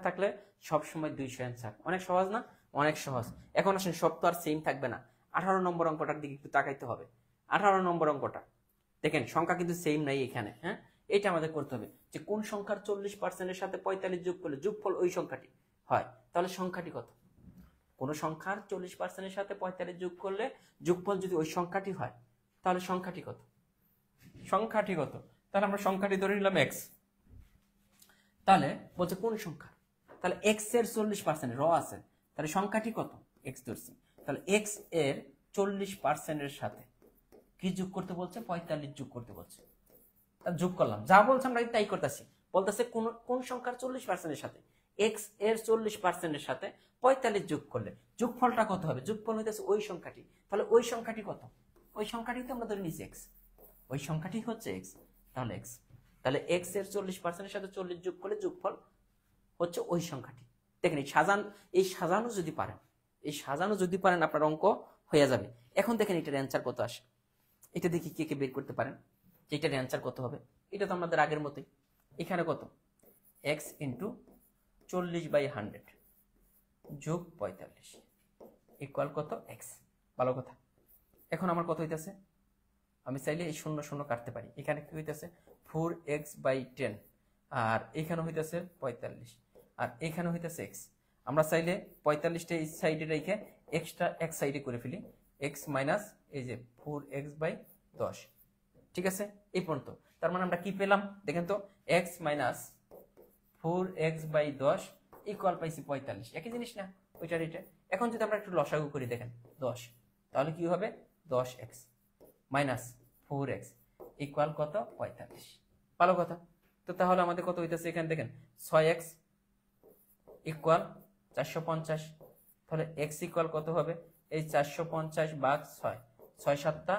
থাকলে সব সময় 200 অ্যান্সার। অনেক সহজ না? অনেক সহজ। এখন আসেন সব তো আর সেম থাকবে না। 18 নম্বর অঙ্কটার দিকে একটু তাকাইতে হবে। 18 নম্বর অঙ্কটা দেখেন, সংখ্যা কিন্তু সেম নাই এখানে। হ্যাঁ, এটা আমাদের করতে হবে যে কোন সংখ্যার 40% এর সাথে 45 যোগ করলে যোগফল ওই সংখ্যাটি হয়। তাহলে সংখ্যাটি কত? কোন সংখ্যার 40% এর সাথে 45 যোগ করলে যোগফল যদি ওই সংখ্যাটি হয়, তাহলে সংখ্যাটি কত? তাহলে আমরা সংখ্যাটি ধরে নিলাম x। তাহলে বলছে কোন সংখ্যা, তাহলে x এর 40% র আছে, তাহলে সংখ্যাটি কত? x ধরছি। তাহলে x এর 40% এর সাথে কি যোগ করতে বলছে? 45 যোগ করতে বলছে। যোগ করলাম, যা বলছে আমরা তাই করতেছি। বলতেছে কোন সংখ্যার 40% এর সাথে x এর 40% এর সাথে 45 যোগ করলে যোগফলটা কত হবে? যোগফল হইতেছে ওই সংখ্যাটি। তাহলে ওই সংখ্যাটি কত? ওই সংখ্যাটি তো আমরা ধরে নিচ্ছি x, ওই সংখ্যাটি হচ্ছে x। তাহলে x, তাহলে x এর 40% এর সাথে 40 যোগ করলে যোগফল হচ্ছে ওই সংখ্যাটি। দেখেন এই সাজানো যদি পারেন আপনার অঙ্ক হয়ে যাবে। এখন দেখেন এটার অ্যান্সার কত আসে, এটা দেখি কে কে বের করতে পারেন যে এটার অ্যান্সার কত হবে। এটা তো আমাদের আগের মতোই। এখানে কত? x ইন্টু 40/100 যোগ 45 ইকুয়াল কত? x। ভালো কথা। এখন আমার কত হইতেছে? আমি চাইলে এই 0 0 কাটতে পারি। এখানে কি হইতেছে? 4x/10, আর এখানে হইতেছে 45, আর এখানে হইতেছে x। আমরা চাইলে 45টা এই সাইডে রেখে এক্সট্রা এক সাইডে করে ফেলি, x মাইনাস এই যে 4x/10। ঠিক আছে, এই পর্যন্ত। তার মানে আমরা কি পেলাম দেখেন তো, x মাইনাস 4x/10 ইকুয়াল পাইছি 45। একই জিনিস না ওইটার এটা। এখন যদি আমরা একটু লসাগু করি দেখেন 10, তাহলে কি হবে? 10x মাইনাস 4x ইকুয়াল কত? 45। ভালো কথা। তো তাহলে আমাদের কত হইতেছে এখানে দেখেন 6x ইকুয়াল 450। তাহলে x ইকুয়াল কত হবে? এই 450 ভাগ 6, 6 7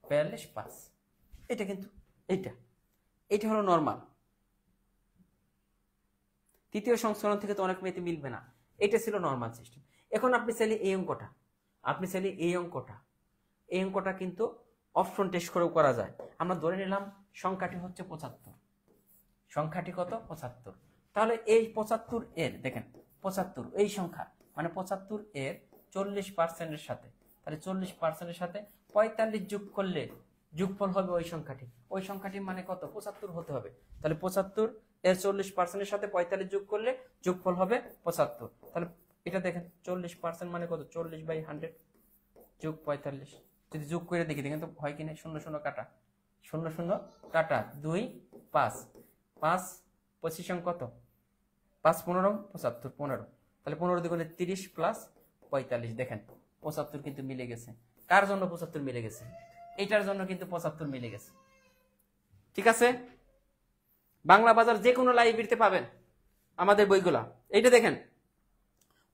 42 5। এটা কিন্তু এইটা হলো নরমাল। তৃতীয় সংস্করণ থেকে তো অনেক মেয়েতে মিলবে না। এটা ছিল নরমাল সিস্টেম। এখন আপনি চাইলে এই অঙ্কটা কিন্তু অপশন টেস্ট করেও করা যায়। আমরা ধরে নিলাম সংখ্যাটি হচ্ছে 75। সংখ্যাটি কত? 75। তাহলে এই 75 এর দেখেন 75 এই সংখ্যা মানে 75 এর 40% এর সাথে, তাহলে 40% এর সাথে 45 যোগ করলে যোগফল হবে ওই সংখ্যাটি মানে কত? 75 হতে হবে। তাহলে 75 এর 40% এর সাথে 45 যোগ করলে যোগফল হবে 75। তাহলে এটা দেখেন 40% মানে কত? 40/100 যোগ 45। যদি যোগ করে দেখি দেখেন তো হয় কিনা। 0 0 কাটা, 0 0 কাটা, 2 5 5 25 কত? 5 15 75 15। তাহলে 15 দিয়ে করলে 30 প্লাস 45। দেখেন 75 কিন্তু মিলে গেছে। কার জন্য 75 মিলে গেছে? এইটার জন্য কিন্তু 75 মিলে গেছে। ঠিক আছে, বাংলা বাজার যে কোনো লাইব্রেরিতে পাবেন আমাদের বইগুলা। এইটা দেখেন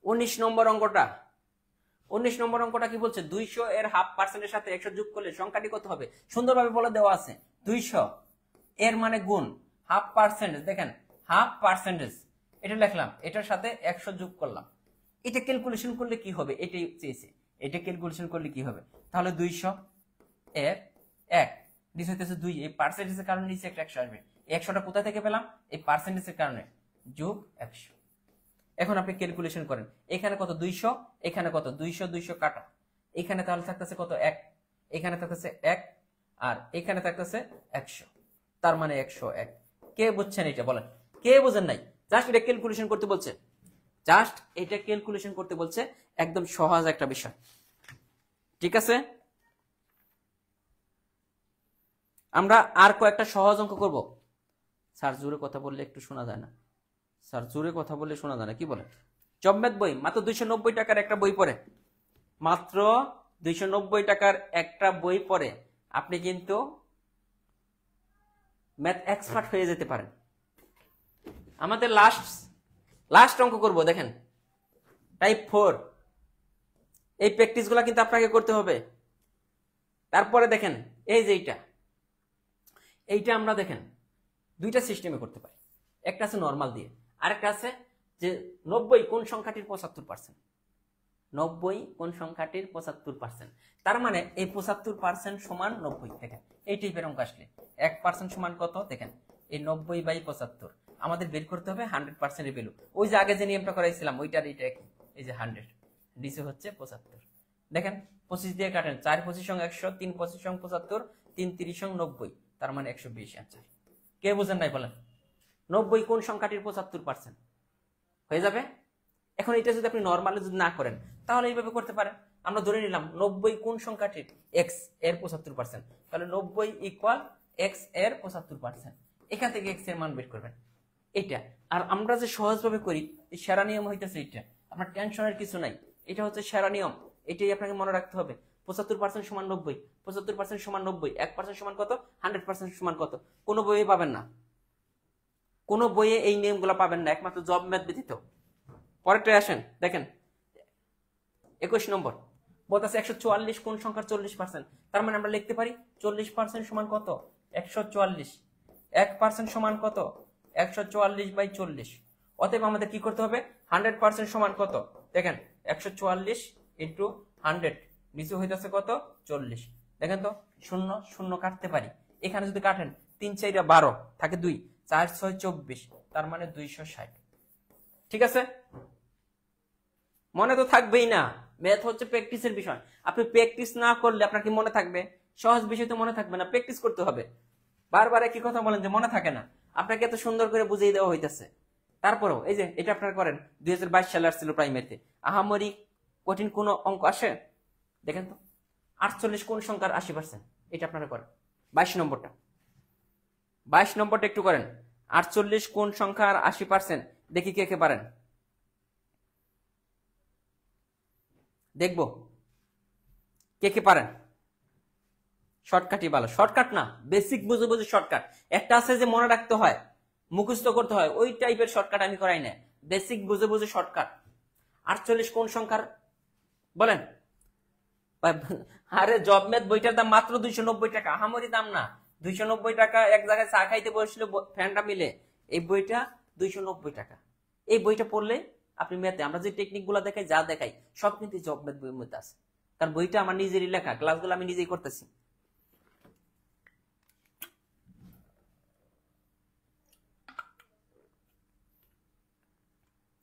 19 নম্বর অঙ্কটা। 19 নম্বর অঙ্কটা কি বলছে? 200 এর 1/2% এর সাথে 100 যোগ করলে সংখ্যাটি কত হবে? সুন্দরভাবে বলে দেওয়া আছে। 200 এর মানে গুণ 1/2%। দেখেন 1/2%, এটা লিখলাম, এটার সাথে 100 যোগ করলাম। এটা ক্যালকুলেশন করলে কি হবে? এটাই চেয়েছে। এটা ক্যালকুলেশন করলে কি হবে? তাহলে 200 এর 1 নিচে হইতেছে 2, এই পার্সেন্টেজের কারণে নিচে একটা 100 আসবে। 100টা কোথা থেকে পেলাম? এই পার্সেন্টেজের কারণে, যোগ 100। এখন আপনি ক্যালকুলেশন করেন, এখানে কত? 200, এখানে কত? 200 200 কাটা, এখানে তাহলে থাকতেছে কত? 1, এখানে থাকতেছে 1, আর এখানে থাকতেছে 100। তার মানে 101। কে বুঝছেন এটা? বলেন কে বুঝেন নাই? জাস্ট এটা ক্যালকুলেশন করতে বলছে, একদম সহজ একটা বিষয়। ঠিক আছে, আমরা আর কয়েকটা সহজ অঙ্ক করব। স্যার জোরে কথা বললে একটু শোনা যায় না, স্যার জোরে কথা বললে শোনা যায় না, কি বলেন? জব ম্যাথ বই মাত্র 290 টাকার একটা বই পড়ে, মাত্র 290 টাকার একটা বই পড়ে আপনি কিন্তু ম্যাথ এক্সপার্ট হয়ে যেতে পারেন। আমাদের লাস্ট অঙ্ক করব, দেখেন টাইপ 4। এই প্র্যাকটিসগুলো কিন্তু আপনাকে করতে হবে। তারপরে দেখেন এই যে এইটা আমরা দেখেন দুইটা সিস্টেমে করতে পারি। একটা আছে নর্মাল দিয়ে, আরেকটা আছে যে 90 কোন সংখ্যাটির 75%। 90 কোন সংখ্যাটির 75%, তার মানে এই 75% সমান 90। দেখেন এই টাইপের অঙ্ক আসলে 1% সমান কত, দেখেন এই 90/75 আমাদের বের করতে হবে 100% এর ভ্যালু। ওই যে আগে যে নিয়মটা করাইছিলাম ওইটার এইটা কি, এই যে 100 নিচে হচ্ছে 75। দেখেন 25 দিয়ে কাটেন, 4 25 100, 3 25 75, 3 30 90, তার মানে 120 অ্যান্সার। কে বুঝেন নাই বলেন? 90 কোন সংখ্যাটির 75% হয়ে যাবে। এখন এটা যদি আপনি নরমালি যদি না করেন তাহলে এইভাবে করতে পারেন। আমরা ধরে নিলাম 90 কোন সংখ্যাটির এক্স এর 75%, তাহলে 90 ইকুয়াল এক্স এর 75%। এখান থেকে এক্স এর মান বের করবেন এটা। আর আমরা যে সহজভাবে করি এই সেরা নিয়ম হইতেছে এটা, আপনার টেনশনের কিছু নাই, এটা হচ্ছে সেরা নিয়ম, এটাই আপনাকে মনে রাখতে হবে। 75% সমান 90, 75% সমান 90, 1% সমান কত, 100% সমান কত। কোনো বইয়ে পাবেন না, কোনো বইয়ে এই নিয়মগুলো পাবেন না, একমাত্র জব ম্যাথ ব্যতীত। পরেরটা আসেন, দেখেন 21 নম্বর বলতেছে 144 কোন সংখ্যার 40%। তার মানে আমরা লিখতে পারি 40% সমান কত, 144। 1% সমান কত, 144/40। অতএব আমাদের কি করতে হবে, 100% সমান কত, দেখেন 144 ইন্টু 100 নিচে হইতেছে কত, 40। দেখেন তো শূন্য শূন্য কাটতে পারি, এখানে যদি কাটেন 3 4 12 থাকে 2, 4 6 24, তার মানে 260। ঠিক আছে, মনে তো থাকবেই না, ম্যাথ হচ্ছে প্র্যাকটিসের বিষয়। আপনি প্র্যাকটিস না করলে আপনার কি মনে থাকবে? সহজ বিষয় তো মনে থাকবে না, প্র্যাকটিস করতে হবে। বারবার একই কথা বলেন যে মনে থাকে না, আপনাকে এত সুন্দর করে বুঝিয়ে দেওয়া হইতেছে। তারপরেও এই যে এটা আপনারা করেন 2022 সালে আসছিল প্রাইমারিতে, আহামরি কঠিন কোন অঙ্ক আসে? দেখেন তো 48 কোন সংখ্যার 80%, এটা আপনারা করেন। 22 নম্বরটা, 22 নম্বরটা একটু করেন। 48 কোন সংখ্যার 80%, দেখি কে কে পারেন, দেখবো কে কে পারেন। শর্টকাটই ভালো, শর্টকাট না বেসিক বুঝে বুঝে শর্টকাট। একটা আছে যে মনে রাখতে হয়, মুখস্থ করতে হয়, ওই টাইপের শর্টকাট আমি করাই না, বেসিক বুঝে বুঝে শর্টকাট। 48 কোন সংখ্যার বলেন? আরে জব ম্যাথ বইটার দাম মাত্র 290 টাকা, আহামরি দাম না। 290 টাকা এক জায়গায় চা খাইতে বসছিল ফ্যানটা মিলে, এই বইটা 290 টাকা। এই বইটা পড়লে আপনি ম্যাথে আমরা যে টেকনিক গুলা দেখাই, যা দেখাই সব কিন্তু জব ম্যাথ বইয়ের মধ্যে আছে। কারণ বইটা আমার নিজেরই লেখা, ক্লাসগুলো আমি নিজেই করতেছি।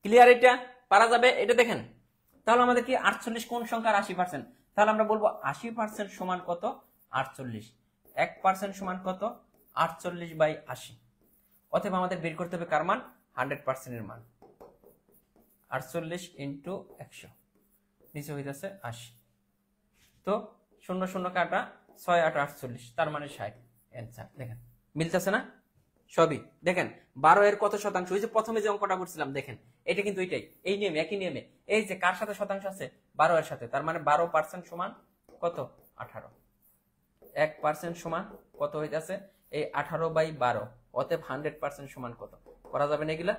ক্লিয়ার? এটা পারা যাবে, এটা দেখেন। তাহলে আমাদের কি 48 কোন সংখ্যার 80%, তাহলে আমরা বলবো 80% সমান কত, 48। 1% সমান কত, 48/80। অতএব আমাদের বের করতে হবে কার মান, 100% এর মান। 48 ইন্টু 100 নিচে হয়ে যাচ্ছে 80। তো শূন্য শূন্য কাটা 6 8 48, তার মানে 60 অ্যান্সার। দেখেন মিলতেছে না সবই? দেখেন 12 এর কত শতাংশ, ওই যে প্রথমে যে অঙ্কটা করছিলাম দেখেন, এটা কিন্তু এটাই, এই নিয়ম, একই নিয়মে। এই যে কার সাথে শতাংশ আছে, 12 এর সাথে, তার মানে 12% সমান কত, 18। 1% সমান কত হয়ে যাচ্ছে, এই 18/12। অতএব 100% সমান কত, করা যাবে না এগুলা?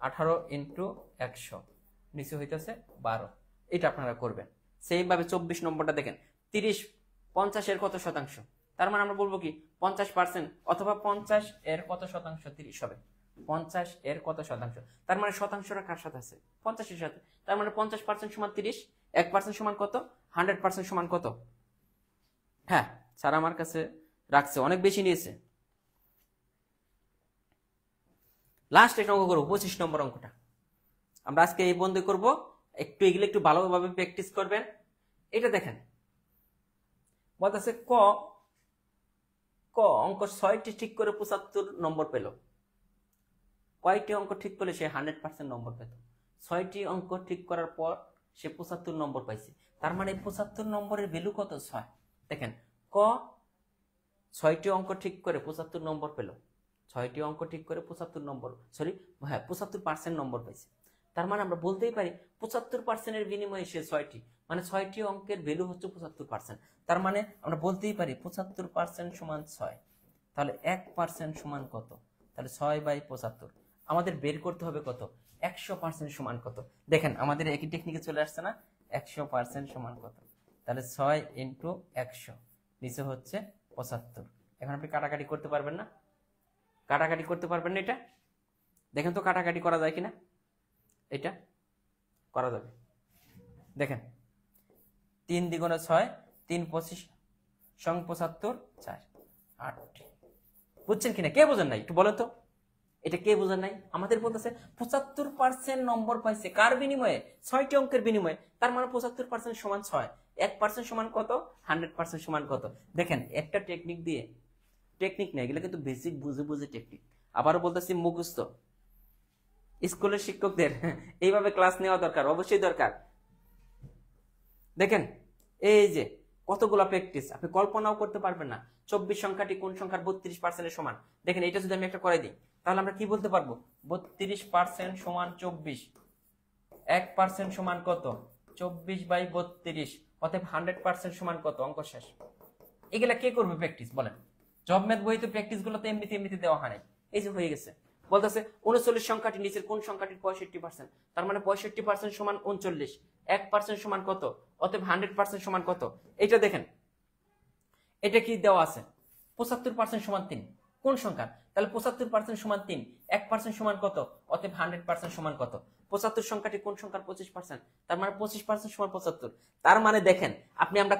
18 ইন্টু 100 নিচে হইতেছে 12। এটা আপনারা করবেন। সেম ভাবে 24 নম্বরটা দেখেন, 30 50 এর কত শতাংশ, তার মানে আমরা বলবো কি 50%, অথবা 50 এর কত শতাংশ 30 হবে। 50 এর কত শতাংশ, তার মানে শতাংশটা কার সাথে আছে, 50 এর সাথে, তার মানে 50% সমান 30, 1% সমান কত, 100% সমান কত। হ্যাঁ স্যার আমার কাছে রাখছে, অনেক বেশি নিয়েছে। লাস্ট একটা অঙ্ক করবো, 25 নম্বর অঙ্কটা আমরা আজকে এই বন্ধ করব। একটু এগুলো একটু ভালোভাবে প্র্যাকটিস করবেন। এটা দেখেন বলতেছে ক অঙ্ক 6টি ঠিক করে 75 নম্বর পেল। কয়টি অঙ্ক ঠিক করলে সে 100% নম্বর পেত? 6টি অঙ্ক ঠিক করার পর সে 75 নম্বর পাইছে, তার মানে 75 নম্বরের ভ্যালু কত, 6। দেখেন ক 6টি অঙ্ক ঠিক করে 75 নম্বর পেল, 6টি অঙ্ক ঠিক করে 75 নম্বর, সরি হ্যাঁ 75% নম্বর পাইছে। তার মানে আমরা বলতেই পারি 75% এর বিনিময়ে সে 6টি, মানে 6টি অঙ্কের ভ্যালু হচ্ছে 75%। তার মানে আমরা বলতেই পারি 75% সমান 6। তাহলে 1% সমান কত? তাহলে 6/75। আমাদের বের করতে হবে কত? 100% সমান কত? দেখেন আমাদের একই টেকনিকে চলে আসছে না, 100% সমান কত? তাহলে 6 × 100, নিচে হচ্ছে 75। এখন আপনি কাটাকাটি করতে পারবেন না? কাটাকাটি করতে পারবেন না এটা? দেখেন তো কাটাকাটি করা যায় কিনা? এটা করা যাবে। দেখেন 3 × 6, 3 × 25 সং 75, 4 8। বুঝছেন কিনা? কে বোঝেন নাই একটু বলেন তো, এটা কে বোঝেন নাই? আমাদের বলতেছে 75% নম্বর পাইছে কার বিনিময়ে? 6টি অঙ্কের বিনিময়ে। তার মানে 75% সমান 6। 1% সমান কত? 100% সমান কত? দেখেন একটা টেকনিক দিয়ে, টেকনিক নেই এগুলো কিন্তু বেসিক বুঝে বুঝে টেকনিক। আবারও বলতেছি মুখস্থ স্কুলের শিক্ষকদের এইভাবে ক্লাস নেওয়া দরকার, অবশ্যই দরকার। দেখেন এই যে কতগুলো প্র্যাকটিস, আপনি কল্পনাও করতে পারবেন না 24 সংখ্যাটি কোন সংখ্যার 32% সমান। দেখেন এটা যদি আমি একটা করে দিই তাহলে আমরা কি বলতে পারবো? 32% সমান 24, 1% সমান কত? 24/32, অতএব 100% সমান কত? অঙ্ক শেষ। এগুলা কে করবে প্র্যাকটিস বলেন? জব ম্যাথ বইতে প্র্যাকটিস গুলো তো এমনিতে দেওয়া হয় নাই। এই যে হয়ে গেছে, বলতেছে 39 সংখ্যাটি নিচের কোন সংখ্যাটির 65%? তার মানে 65% সমান 39, 1% সমান কত? অতএব 100% সমান কত? এটা দেখেন এটা কি দেওয়া আছে? 75% সমান 3 কোন সংখ্যা? তাহলে 75% সমান 3, 1% সমান কত? অতএব 100% সমান কত? 75 সংখ্যাটি কোন সংখ্যার 25%? তার মানে 25% সমান 75। তার মানে দেখেন আমরা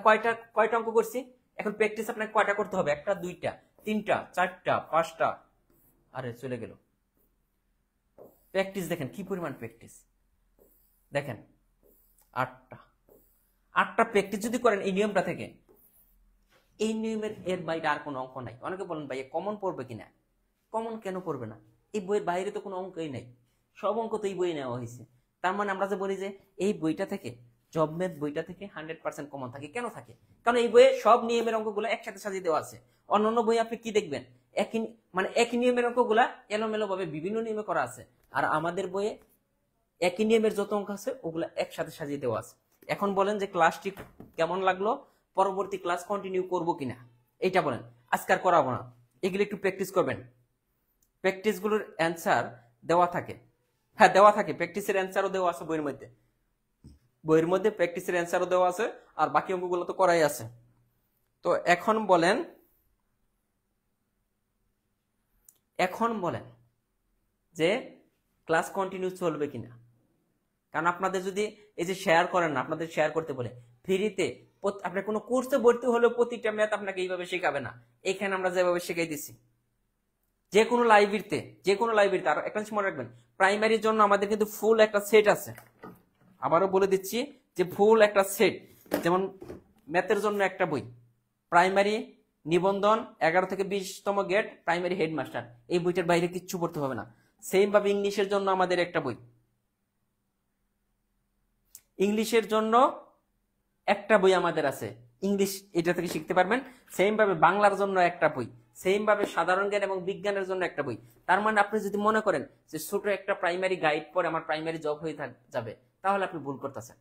কয়টা অঙ্ক করছি? এখন প্র্যাকটিস আপনাকে কয়টা করতে হবে? একটা, দুইটা, তিনটা, চারটা, পাঁচটা, আরে চলে গেল। প্র্যাকটিস দেখেন কি পরিমাণ প্র্যাকটিস, দেখেন 8টা প্র্যাকটিস যদি করেন এই নিয়মটা থেকে, এই নিয়মের এর বাইরে আর কোনো অঙ্ক নাই। অনেকে বলেন ভাই কমন পড়বে কিনা? কমন কেন পড়বে না? এই বইয়ের বাইরে তো কোনো অঙ্কই নাই, সব অঙ্ক তো এই বই নেওয়া হয়েছে। তার মানে আমরা যে বলি যে এই বইটা থেকে, জব ম্যাথ বইটা থেকে 100% কমন থাকে, কেন থাকে? কারণ এই বইয়ে সব নিয়মের অঙ্কগুলো একসাথে সাজিয়ে দেওয়া আছে। অন্যান্য বই আপনি কি দেখবেন? একই নিয়মের অঙ্কগুলা এলোমেলো ভাবে বিভিন্ন নিয়মে করা আছে, আর আমাদের বইয়ে একই নিয়মের যত অঙ্ক আছে ওগুলা একসাথে সাজিয়ে দেওয়া আছে। এখন বলেন যে ক্লাসটি কেমন লাগলো, পরবর্তী ক্লাস কন্টিনিউ করব কিনা এটা বলেন। আজকাল করাবো না, এগুলো একটু প্র্যাকটিস করবেন। প্র্যাকটিসগুলোর অ্যান্সার দেওয়া থাকে, হ্যাঁ দেওয়া থাকে, প্র্যাকটিসের অ্যান্সারও দেওয়া আছে বইয়ের মধ্যে। বইয়ের মধ্যে প্র্যাকটিসের অ্যান্সারও দেওয়া আছে, আর বাকি অঙ্কগুলো তো করাই আছে। তো এখন বলেন যে ক্লাস কন্টিনিউ চলবে কিনা? কারণ আপনাদের যদি এই যে শেয়ার করেন না, আপনাদের শেয়ার করতে বলে ফ্রিতে, আপনার কোনো কোর্সে ভর্তি হলেও প্রতিটা ম্যাথ আপনাকে এইভাবে শেখাবে না। এখানে আমরা যেভাবে শেখাই দিচ্ছি, যে কোনো লাইব্রেরিতে। আর একটা মনে রাখবেন, প্রাইমারির জন্য আমাদের কিন্তু ফুল একটা সেট আছে। আবারও বলে দিচ্ছি যে ফুল একটা সেট, যেমন ম্যাথের জন্য একটা বই, প্রাইমারি নিবন্ধন 11 থেকে 20তম গেট, প্রাইমারি হেডমাস্টার, এই বইটার বাইরে কিচ্ছু পড়তে হবে না। সেম ভাবে ইংলিশের জন্য আমাদের একটা বই, ইংলিশের জন্য একটা বই আমাদের আছে, ইংলিশ এটা থেকে শিখতে পারবেন। সেম ভাবে বাংলার জন্য একটা বই, সেম ভাবে সাধারণ জ্ঞান এবং বিজ্ঞানের জন্য একটা বই। তার মানে আপনি যদি মনে করেন যে ছোট একটা প্রাইমারি গাইড পরে আমার প্রাইমারি জব হয়ে যাবে, তাহলে আপনি ভুল করতেছেন।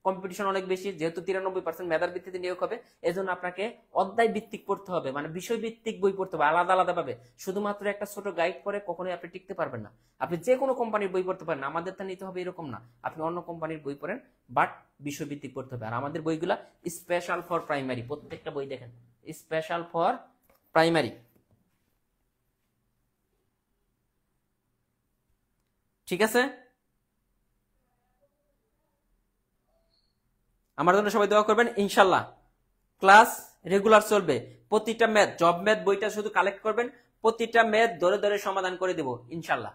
কম্পিটিশন অনেক বেশি, যেহেতু 93% মেধার ভিত্তিতে নিয়োগ হবে, এজন্য আপনাকে অধ্যায় ভিত্তিক পড়তে হবে, মানে বিষয় ভিত্তিক বই পড়তে হবে আলাদা আলাদা ভাবে। শুধুমাত্র একটা ছোট গাইড পরে কখনোই আপনি টিকতে পারবেন না। আপনি যে কোনো কোম্পানির বই পড়তে পারেন, আমাদের তা নিতে হবে এরকম না, আপনি অন্য কোম্পানির বই পড়েন, বাট বিষয় ভিত্তিক পড়তে হবে। আর আমাদের বইগুলা স্পেশাল ফর প্রাইমারি, প্রত্যেকটা বই দেখেন স্পেশাল ফর প্রাইমারি, ঠিক আছে? আমার জন্য সবাই দোয়া করবেন। ইনশাল্লাহ ক্লাস রেগুলার চলবে। প্রতিটা ম্যাথ, জব ম্যাথ বইটা শুধু কালেক্ট করবেন, প্রতিটা ম্যাথ ধরে ধরে সমাধান করে দেব ইনশাল্লাহ।